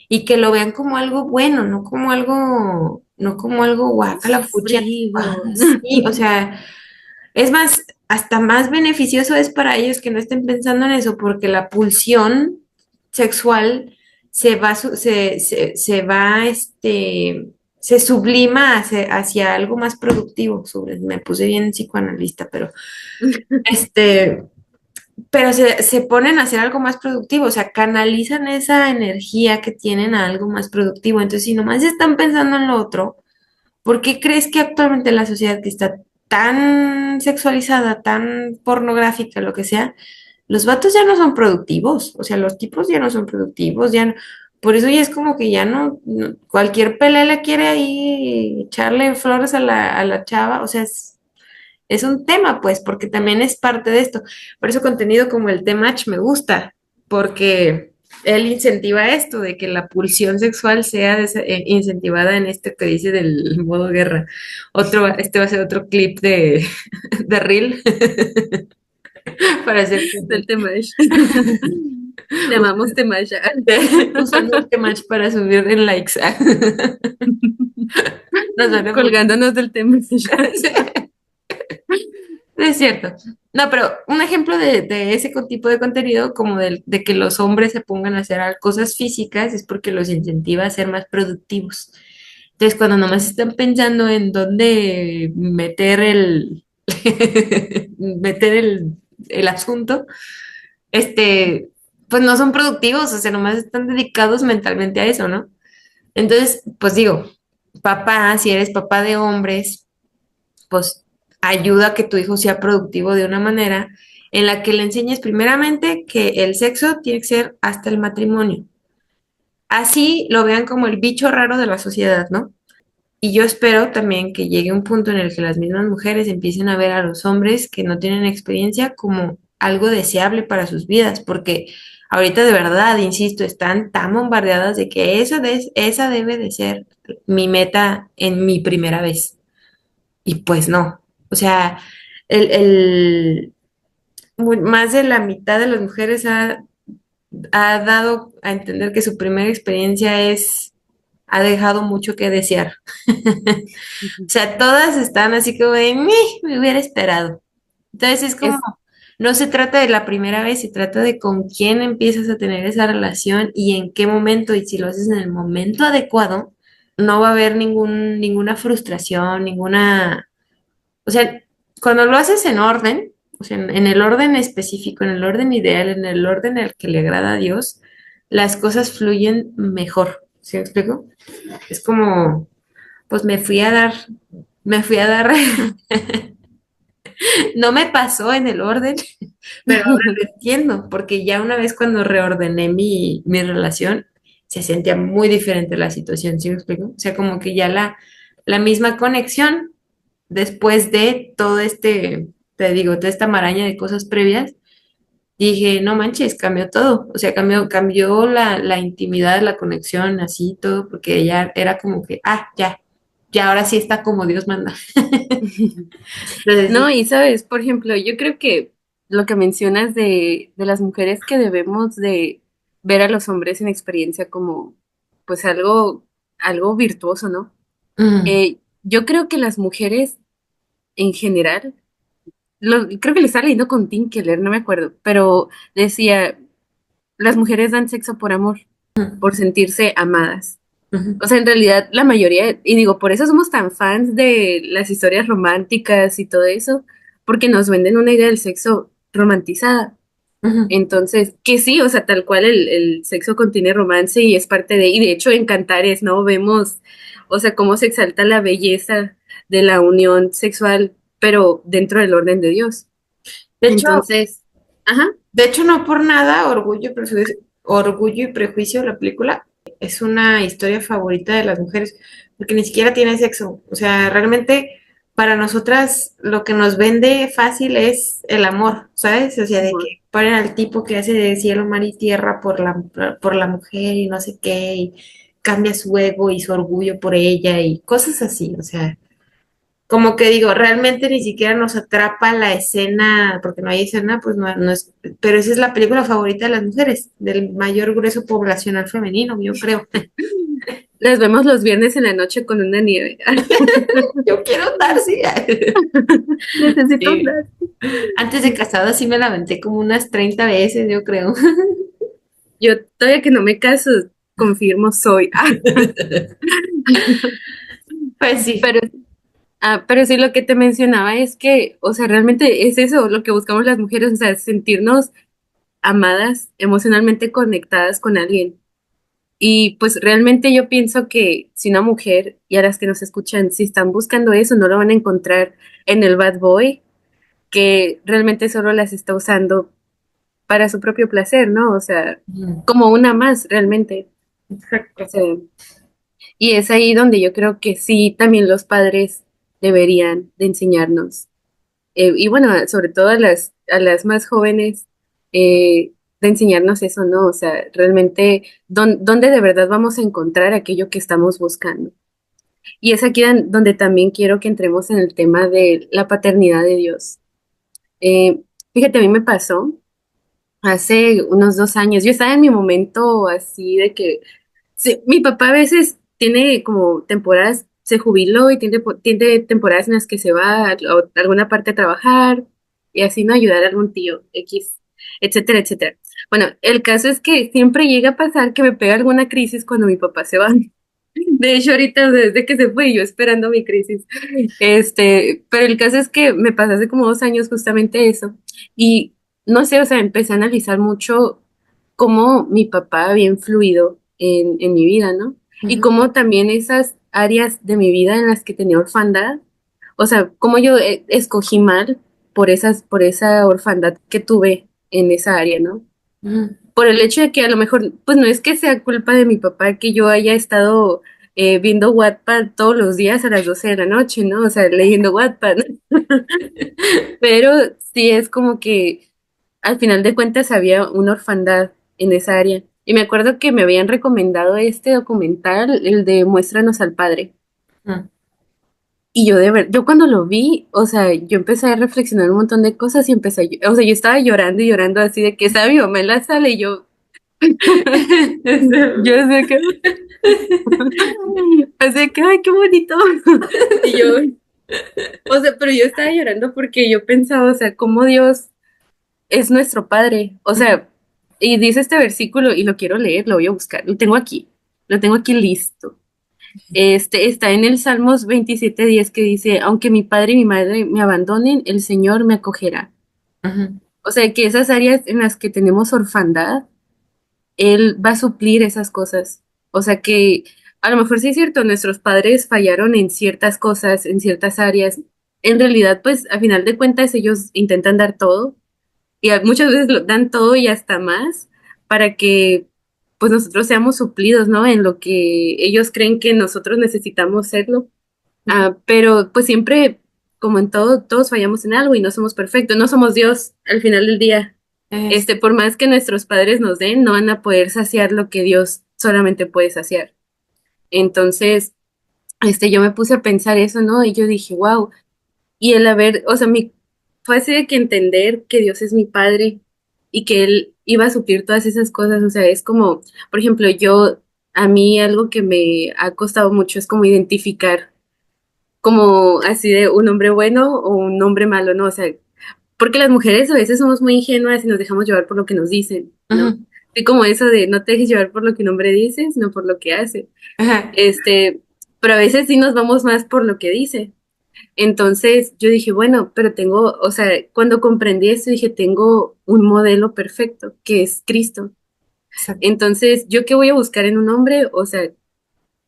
y que lo vean como algo bueno, no como algo guacala, fuchi. Sufrido. Sí, o sea, es más, hasta más beneficioso es para ellos que no estén pensando en eso, porque la pulsión sexual se sublima hacia algo más productivo. Me puse bien psicoanalista, este, pero se ponen a hacer algo más productivo, o sea, canalizan esa energía que tienen a algo más productivo. Entonces, si nomás están pensando en lo otro, ¿por qué crees que actualmente la sociedad que está tan sexualizada, tan pornográfica, lo que sea, los vatos ya no son productivos? O sea, los tipos ya no son productivos, ya no- por eso ya es como que ya cualquier pelea le quiere ahí echarle flores a la chava, o sea, es un tema, pues, porque también es parte de esto. Por eso contenido como el T-Match me gusta, porque él incentiva esto, de que la pulsión sexual sea incentivada en este que dice del modo guerra. Este va a ser otro clip de Reel para hacer Del Temash. Te amamos, Temash. usando el Temash para subir en likes. Nos van a poner. Colgándonos del Temash. Es cierto. No, pero un ejemplo de ese tipo de contenido, como de que los hombres se pongan a hacer cosas físicas, es porque los incentiva a ser más productivos. Entonces, cuando nomás están pensando en dónde meter meter el asunto, este, pues no son productivos, o sea, nomás están dedicados mentalmente a eso, ¿no? Entonces, pues digo, papá, si eres papá de hombres, pues ayuda a que tu hijo sea productivo de una manera en la que le enseñes primeramente que el sexo tiene que ser hasta el matrimonio. Así lo vean como el bicho raro de la sociedad, ¿no? Y yo espero también que llegue un punto en el que las mismas mujeres empiecen a ver a los hombres que no tienen experiencia como algo deseable para sus vidas, porque ahorita de verdad, insisto, están tan bombardeadas de que esa debe de ser mi meta en mi primera vez. Y pues no. O sea, el, el- más de la mitad de las mujeres ha dado a entender que su primera experiencia ha dejado mucho que desear. O sea, todas están así como de, me hubiera esperado. Entonces es como, Es, no se trata de la primera vez, se trata de con quién empiezas a tener esa relación y en qué momento, y si lo haces en el momento adecuado, no va a haber ninguna frustración, o sea, cuando lo haces en orden, o sea, en el orden específico, en el orden ideal, en el orden al que le agrada a Dios, las cosas fluyen mejor. ¿Sí me explico? Es como, pues me fui a dar, no me pasó en el orden, pero ahora lo entiendo, porque ya una vez cuando reordené mi relación, se sentía muy diferente la situación, ¿sí me explico? O sea, como que ya la misma conexión después de todo te digo, toda esta maraña de cosas previas, dije, no manches, cambió todo. O sea, cambió la intimidad, la conexión, así todo, porque ya era como que, ya ahora sí está como Dios manda. Entonces, no, sí. y sabes, por ejemplo, yo creo que lo que mencionas de las mujeres que debemos de ver a los hombres en experiencia como pues algo virtuoso, ¿no? Mm, Yo creo que las mujeres en general, creo que le estaba leyendo con Tim Keller, no me acuerdo, pero decía, las mujeres dan sexo por amor, por sentirse amadas. ujú, O sea, en realidad la mayoría, y digo, por eso somos tan fans de las historias románticas y todo eso, porque nos venden una idea del sexo romantizada. ujú. Entonces, que sí, o sea, tal cual el sexo contiene romance y es parte de, y de hecho en Cantares, ¿no? Vemos, o sea, cómo se exalta la belleza de la unión sexual, pero dentro del orden de Dios. De hecho, Entonces, ajá, de hecho, no por nada, Orgullo y Prejuicio, la película, es una historia favorita de las mujeres, porque ni siquiera tiene sexo. O sea, realmente para nosotras lo que nos vende fácil es el amor, ¿sabes? O sea, de amor. que ponen al tipo que hace de cielo, mar y tierra por la mujer y no sé qué, y cambia su ego y su orgullo por ella y cosas así. O sea, como que digo, realmente ni siquiera nos atrapa la escena, porque no hay escena, pues no es, pero esa es la película favorita de las mujeres, del mayor grueso poblacional femenino, yo creo. Las vemos los viernes en la noche con una nieve. Yo quiero Darcy. Necesito Sí. hablar. Antes de casada sí me la aventé como unas 30 veces, yo creo. Yo todavía que no me caso, confirmo soy. Pues sí. Pero, pero sí lo que te mencionaba es que, o sea, realmente es eso lo que buscamos las mujeres, o sea, sentirnos amadas, emocionalmente conectadas con alguien. Y pues realmente yo pienso que si una mujer y a las que nos escuchan, si están buscando eso, no lo van a encontrar en el bad boy, que realmente solo las está usando para su propio placer, ¿no? O sea, Mm, como una más realmente. O exacto. sea, y es ahí donde yo creo que sí, también los padres deberían de enseñarnos. Y bueno, sobre todo a las más jóvenes, de enseñarnos eso, ¿no? O sea, realmente, ¿dónde de verdad vamos a encontrar aquello que estamos buscando? Y es aquí donde también quiero que entremos en el tema de la paternidad de Dios. Eh, Fíjate, a mí me pasó hace unos 2 años, yo estaba en mi momento así de que sí, mi papá a veces tiene como temporadas, se jubiló y tiene temporadas en las que se va a alguna parte a trabajar y así no ayudar a algún tío X, etcétera, etcétera. Bueno, el caso es que siempre llega a pasar que me pega alguna crisis cuando mi papá se va. De hecho, ahorita desde que se fue, yo esperando mi crisis. Pero el caso es que me pasó hace como 2 años justamente eso. Y no sé, o sea, empecé a analizar mucho cómo mi papá había influido en mi vida, ¿no? Y Ujú, cómo también esas áreas de mi vida en las que tenía orfandad, o sea, cómo yo escogí mal por esa orfandad que tuve en esa área, ¿no? ujú. Por el hecho de que a lo mejor, pues no es que sea culpa de mi papá que yo haya estado viendo Wattpad todos los días a las 12 de la noche, ¿no? O sea, leyendo Wattpad, pero sí es como que al final de cuentas había una orfandad en esa área. Y me acuerdo que me habían recomendado este documental, el de Muéstranos al Padre. Mm. Y yo cuando lo vi, o sea, yo empecé a reflexionar un montón de cosas y o sea, yo estaba llorando y llorando así de que estaba mi mamá en la sala y yo, yo sé que, así que, ay, qué bonito. Y yo, o sea, pero yo estaba llorando porque yo pensaba, o sea, cómo Dios es nuestro Padre. O sea, y dice este versículo y lo quiero leer, lo voy a buscar, lo tengo aquí listo. Está en el Salmos 27:10 que dice, aunque mi padre y mi madre me abandonen, el Señor me acogerá. Ujú, O sea, que esas áreas en las que tenemos orfandad, Él va a suplir esas cosas. O sea que a lo mejor sí es cierto, nuestros padres fallaron en ciertas cosas, en ciertas áreas. En realidad, pues a final de cuentas ellos intentan dar todo y muchas veces lo dan todo y hasta más para que pues nosotros seamos suplidos, ¿no? En lo que ellos creen que nosotros necesitamos serlo. ujú. Pero pues siempre, como en todo, todos fallamos en algo y no somos perfectos, no somos Dios al final del día. Es, Por más que nuestros padres nos den, no van a poder saciar lo que Dios solamente puede saciar. Entonces, yo me puse a pensar eso, ¿no? Y yo dije, wow. Y el haber, o sea, fue así de que entender que Dios es mi padre y que Él iba a suplir todas esas cosas. O sea, es como, por ejemplo, a mí algo que me ha costado mucho es como identificar como así de un hombre bueno o un hombre malo, ¿no? O sea, porque las mujeres a veces somos muy ingenuas y nos dejamos llevar por lo que nos dicen, ¿no? ujú, Y como eso de no te dejes llevar por lo que un hombre dice, sino por lo que hace. ajá, Pero a veces sí nos vamos más por lo que dice. Entonces yo dije, bueno, pero tengo, o sea, cuando comprendí esto, dije, tengo un modelo perfecto, que es Cristo. exacto. Entonces, ¿yo qué voy a buscar en un hombre? O sea,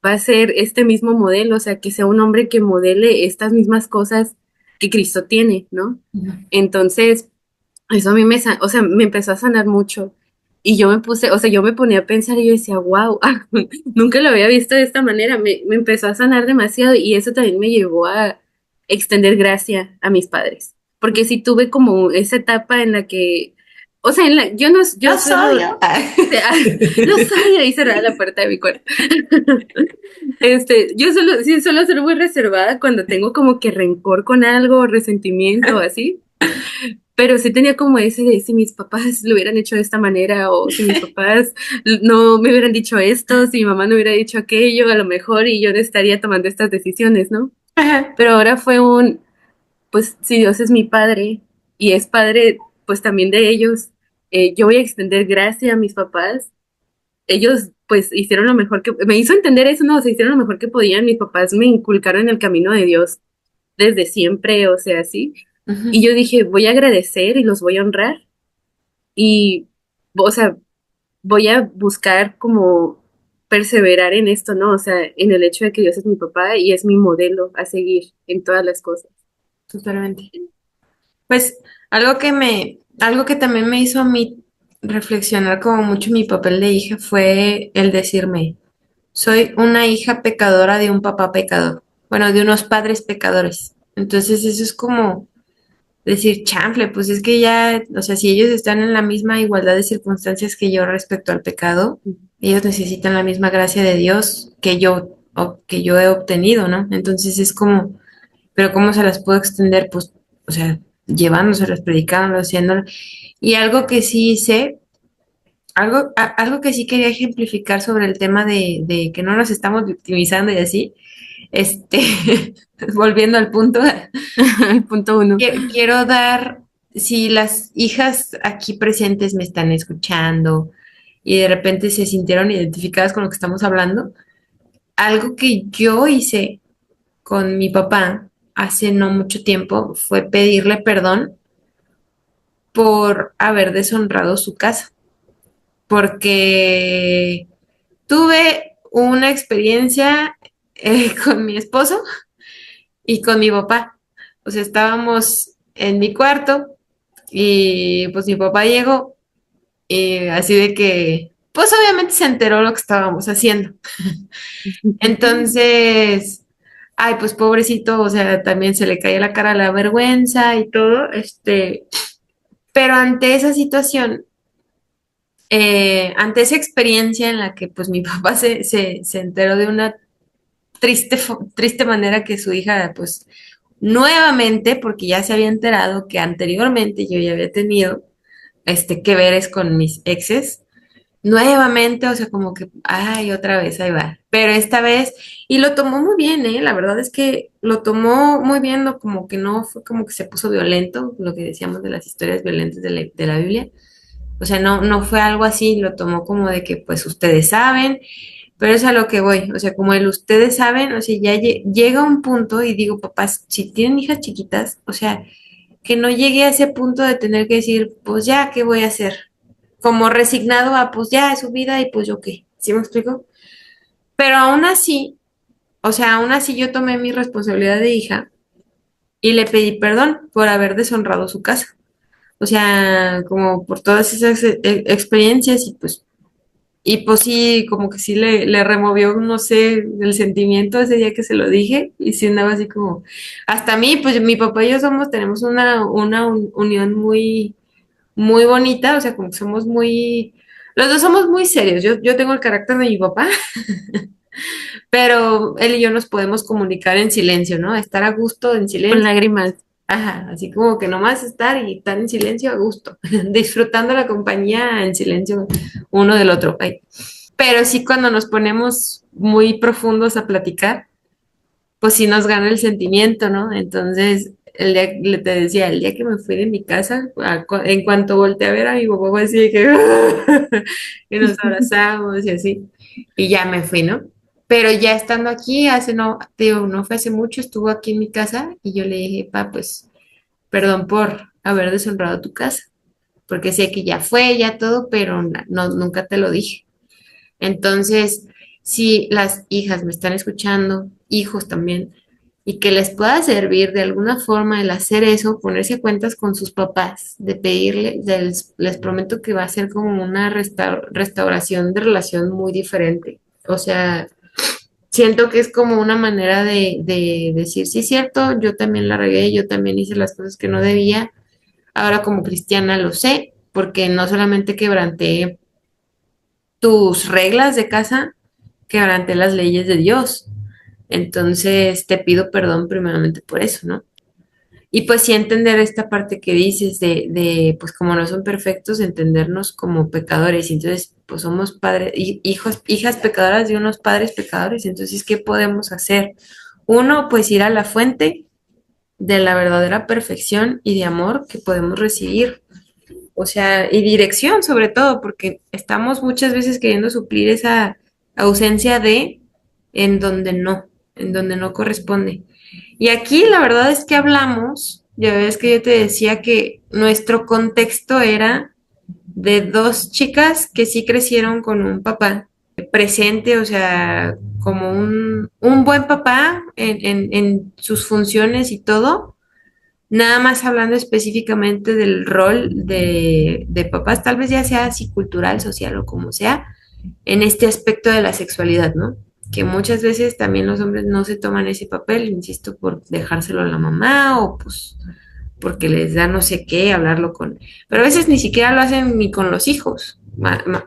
va a ser este mismo modelo, o sea, que sea un hombre que modele estas mismas cosas que Cristo tiene, ¿no? Ujú. Entonces, eso a mí o sea, me empezó a sanar mucho. Y yo me puse, o sea, yo me ponía a pensar y yo decía, wow, nunca lo había visto de esta manera. Me empezó a sanar demasiado y eso también me llevó a extender gracia a mis padres. Porque sí tuve como esa etapa en la que, o sea, yo no, yo Los suelo, odio. los odio y cerrar la puerta de mi cuarto. Yo sí suelo ser muy reservada cuando tengo como que rencor con algo, resentimiento o así. Pero sí tenía como ese de si mis papás lo hubieran hecho de esta manera o si mis papás no me hubieran dicho esto, si mi mamá no hubiera dicho aquello, a lo mejor y yo no estaría tomando estas decisiones, ¿no? Ajá, Pero ahora pues si Dios es mi padre y es padre pues también de ellos, yo voy a extender gracia a mis papás. Ellos pues hicieron lo mejor me hizo entender eso, ¿no? O sea, hicieron lo mejor que podían, mis papás me inculcaron el camino de Dios desde siempre, o sea, sí. ujú. Y yo dije, voy a agradecer y los voy a honrar y, o sea, voy a buscar como perseverar en esto, ¿no? O sea, en el hecho de que Dios es mi papá y es mi modelo a seguir en todas las cosas. Totalmente. Pues algo que también me hizo a mí reflexionar como mucho mi papel de hija fue el decirme, soy una hija pecadora de un papá pecador, bueno, de unos padres pecadores. Entonces eso es como decir, chanfle, pues es que ya, o sea, si ellos están en la misma igualdad de circunstancias que yo respecto al pecado, ellos necesitan la misma gracia de Dios que yo, o que yo he obtenido, ¿no? Entonces es como, pero ¿cómo se las puedo extender? Pues, o sea, llevándoselas, predicándolas, haciéndolo. Y algo que sí sé, algo que sí quería ejemplificar sobre el tema de que no nos estamos victimizando y así, este, volviendo al punto, El punto uno. quiero dar, si las hijas aquí presentes me están escuchando y de repente se sintieron identificadas con lo que estamos hablando, algo que yo hice con mi papá hace no mucho tiempo fue pedirle perdón por haber deshonrado su casa, porque tuve una experiencia con mi esposo y con mi papá. O sea, estábamos en mi cuarto y pues mi papá llegó y así de que, pues obviamente se enteró lo que estábamos haciendo. Entonces, ay, pues pobrecito, o sea, también se le caía la cara la vergüenza y todo, pero ante esa situación, ante esa experiencia en la que pues mi papá se enteró de una triste manera que su hija pues nuevamente, porque ya se había enterado que anteriormente yo ya había tenido que veres con mis exes, nuevamente, o sea, como que, ay, otra vez, ahí va. Pero esta vez, y lo tomó muy bien, ¿eh? La verdad es que lo tomó muy bien, como que no fue como que se puso violento, lo que decíamos de las historias violentas de la Biblia. O sea, no fue algo así, lo tomó como de que, pues, ustedes saben, pero es a lo que voy. O sea, como el ustedes saben, o sea, ya llega un punto y digo, papás, si tienen hijas chiquitas, o sea, que no llegue a ese punto de tener que decir, pues ya, ¿qué voy a hacer? Como resignado a, pues ya es su vida y pues yo qué. ¿Sí me explico? Pero aún así, o sea, aún así yo tomé mi responsabilidad de hija y le pedí perdón por haber deshonrado su casa. O sea, como por todas esas experiencias y pues sí, como que sí le removió, no sé, el sentimiento ese día que se lo dije y sí andaba así como, hasta a mí, pues mi papá y yo tenemos una unión muy bonita, o sea, como que somos los dos somos muy serios. Yo tengo el carácter de mi papá, pero él y yo nos podemos comunicar en silencio, ¿no? Estar a gusto en Con silencio. lágrimas. Ajá, así como que nomás estar y estar en silencio a gusto, disfrutando la compañía en silencio uno del otro. Ay. Pero sí cuando nos ponemos muy profundos a platicar, pues sí nos gana el sentimiento, ¿no? Entonces, te decía, el día que me fui de mi casa, en cuanto volteé a ver a mi papá, fue así de que, y nos abrazamos y así, y ya me fui, ¿no? Pero ya estando aquí, te digo, no fue hace mucho, estuvo aquí en mi casa y yo le dije, pa, pues, perdón por haber deshonrado tu casa, porque sé que ya fue, ya todo, pero no, nunca te lo dije. Entonces, si las hijas me están escuchando, hijos también, y que les pueda servir de alguna forma el hacer eso, ponerse a cuentas con sus papás, de pedirle, les prometo que va a ser como una restauración de relación muy diferente. O sea, siento que es como una manera de decir, sí, es cierto, yo también la regué, yo también hice las cosas que no debía. Ahora como cristiana lo sé, porque no solamente quebranté tus reglas de casa, quebranté las leyes de Dios. Entonces te pido perdón primeramente por eso, ¿no? Y pues sí entender esta parte que dices pues como no son perfectos, entendernos como pecadores. Y entonces, pues somos padres, hijos, hijas pecadoras de unos padres pecadores. Entonces, ¿qué podemos hacer? Uno, pues ir a la fuente de la verdadera perfección y de amor que podemos recibir. O sea, y dirección sobre todo, porque estamos muchas veces queriendo suplir esa ausencia de en donde en donde no corresponde. Y aquí la verdad es que hablamos, ya ves que yo te decía que nuestro contexto era de dos chicas que sí crecieron con un papá presente, o sea, como un buen papá en sus funciones y todo, nada más hablando específicamente del rol de papás, tal vez ya sea así cultural, social o como sea, en este aspecto de la sexualidad, ¿no? Que muchas veces también los hombres no se toman ese papel, insisto, por dejárselo a la mamá o pues porque les da no sé qué hablarlo con, pero a veces ni siquiera lo hacen ni con los hijos,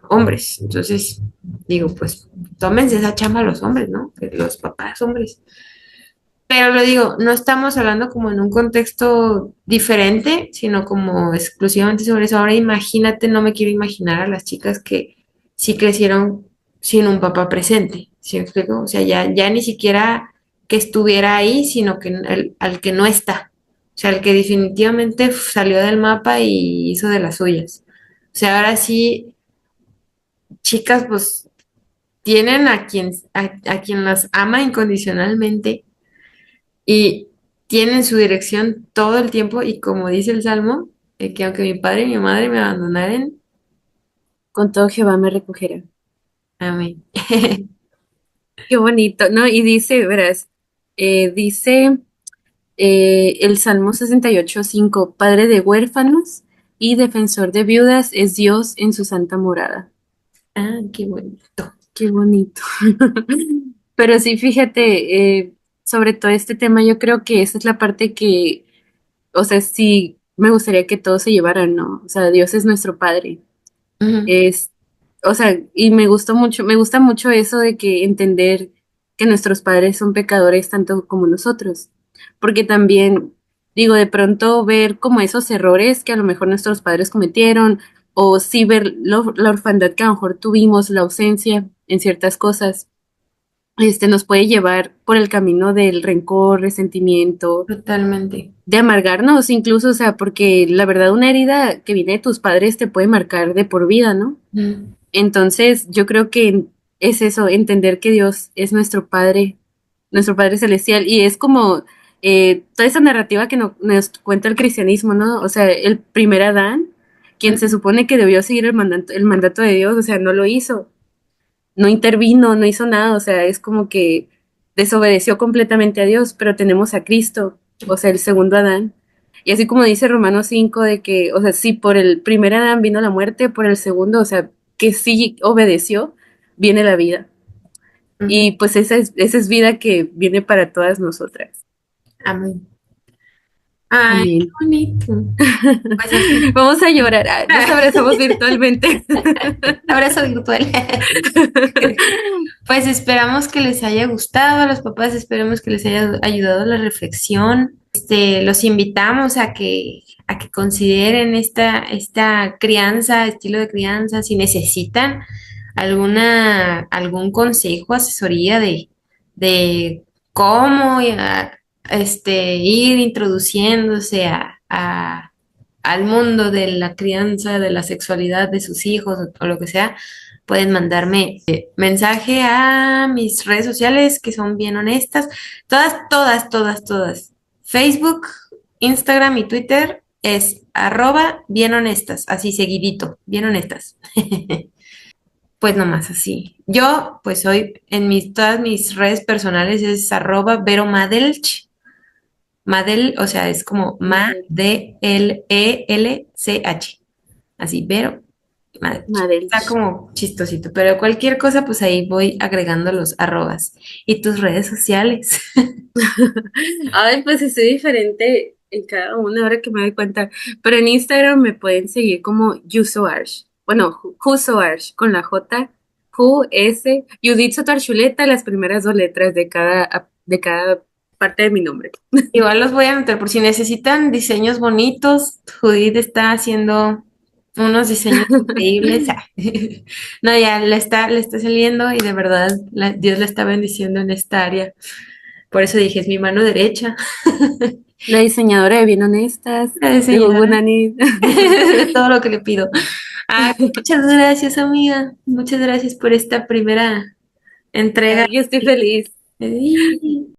hombres. Entonces, digo, pues tómense esa chamba los hombres, ¿no? Que los papás hombres. Pero lo digo, no estamos hablando como en un contexto diferente, sino como exclusivamente sobre eso. Ahora imagínate, no me quiero imaginar a las chicas que sí crecieron sin un papá presente. ¿Sí me explico? O sea, ya ni siquiera que estuviera ahí, sino que al que no está. O sea, el que definitivamente salió del mapa y hizo de las suyas. O sea, ahora sí, chicas, pues tienen a quien las ama incondicionalmente y tienen su dirección todo el tiempo y como dice el Salmo, que aunque mi padre y mi madre me abandonaren, Con todo Jehová me recogerá. amén. Qué bonito, ¿no? Y dice, verás, dice el Salmo 68:5, Padre de huérfanos y defensor de viudas es Dios en su santa morada. Ah, qué bonito. Qué bonito. Pero sí, fíjate, sobre todo este tema, yo creo que esa es la parte que, o sea, sí me gustaría que todos se llevaran, ¿no? O sea, Dios es nuestro Padre. Ujú, Es, o sea, y me gusta mucho eso de que entender que nuestros padres son pecadores tanto como nosotros. Porque también, digo, de pronto ver como esos errores que a lo mejor nuestros padres cometieron, o sí ver la orfandad que a lo mejor tuvimos, la ausencia en ciertas cosas, nos puede llevar por el camino del rencor, resentimiento, totalmente. de amargarnos incluso, o sea, porque la verdad una herida que viene de tus padres te puede marcar de por vida, ¿no? Ujú, Entonces, yo creo que es eso, entender que Dios es nuestro Padre Celestial, y es como toda esa narrativa que nos cuenta el cristianismo, ¿no? O sea, el primer Adán, quien se ujú, supone que debió seguir el mandato de Dios, o sea, no lo hizo, no intervino, no hizo nada, o sea, es como que desobedeció completamente a Dios, pero tenemos a Cristo, o sea, el segundo Adán. Y así como dice Romanos 5 de que, o sea, sí, por el primer Adán vino la muerte, por el segundo, o sea, que sí obedeció, viene la vida. ujú. Y pues esa es vida que viene para todas nosotras. Amén. Ay, qué Amén. bonito. Pues así, Vamos a llorar, nos abrazamos virtualmente. abrazo virtual. Pues esperamos que les haya gustado a los papás, esperemos que les haya ayudado la reflexión. Los invitamos a que consideren esta crianza, estilo de crianza, si necesitan algún consejo, asesoría de cómo ir introduciéndose al mundo de la crianza, de la sexualidad de sus hijos o lo que sea, pueden mandarme mensaje a mis redes sociales que son bien honestas. Todas, todas, todas, todas. Facebook, Instagram y Twitter es @bien honestas, así seguidito, bien honestas. Pues nomás así. Yo, pues hoy todas mis redes personales es @Vero Madelch. Madel, o sea, es como Madel, Delelch. Así, Vero Madelch. Está Madelich. como chistosito, pero cualquier cosa, pues ahí voy agregando los arrobas. ¿Y tus redes sociales? Ay, pues estoy diferente en cada una, ahora que me doy cuenta. Pero en Instagram me pueden seguir como Yusoarsh. Bueno, Jusoarsh con la J, S, Judith Soto Archuleta, las primeras dos letras de cada parte de mi nombre. Igual los voy a anotar por si necesitan diseños bonitos. Judith está haciendo unos diseños increíbles. No, ya le está saliendo y de verdad Dios la está bendiciendo en esta área. Por eso dije, es mi mano derecha, La diseñadora de Bien Honestas, la de diseñadora Gugunani. de todo lo que le pido. Ah, muchas gracias, amiga. Muchas gracias por esta primera entrega. Ay, yo estoy feliz.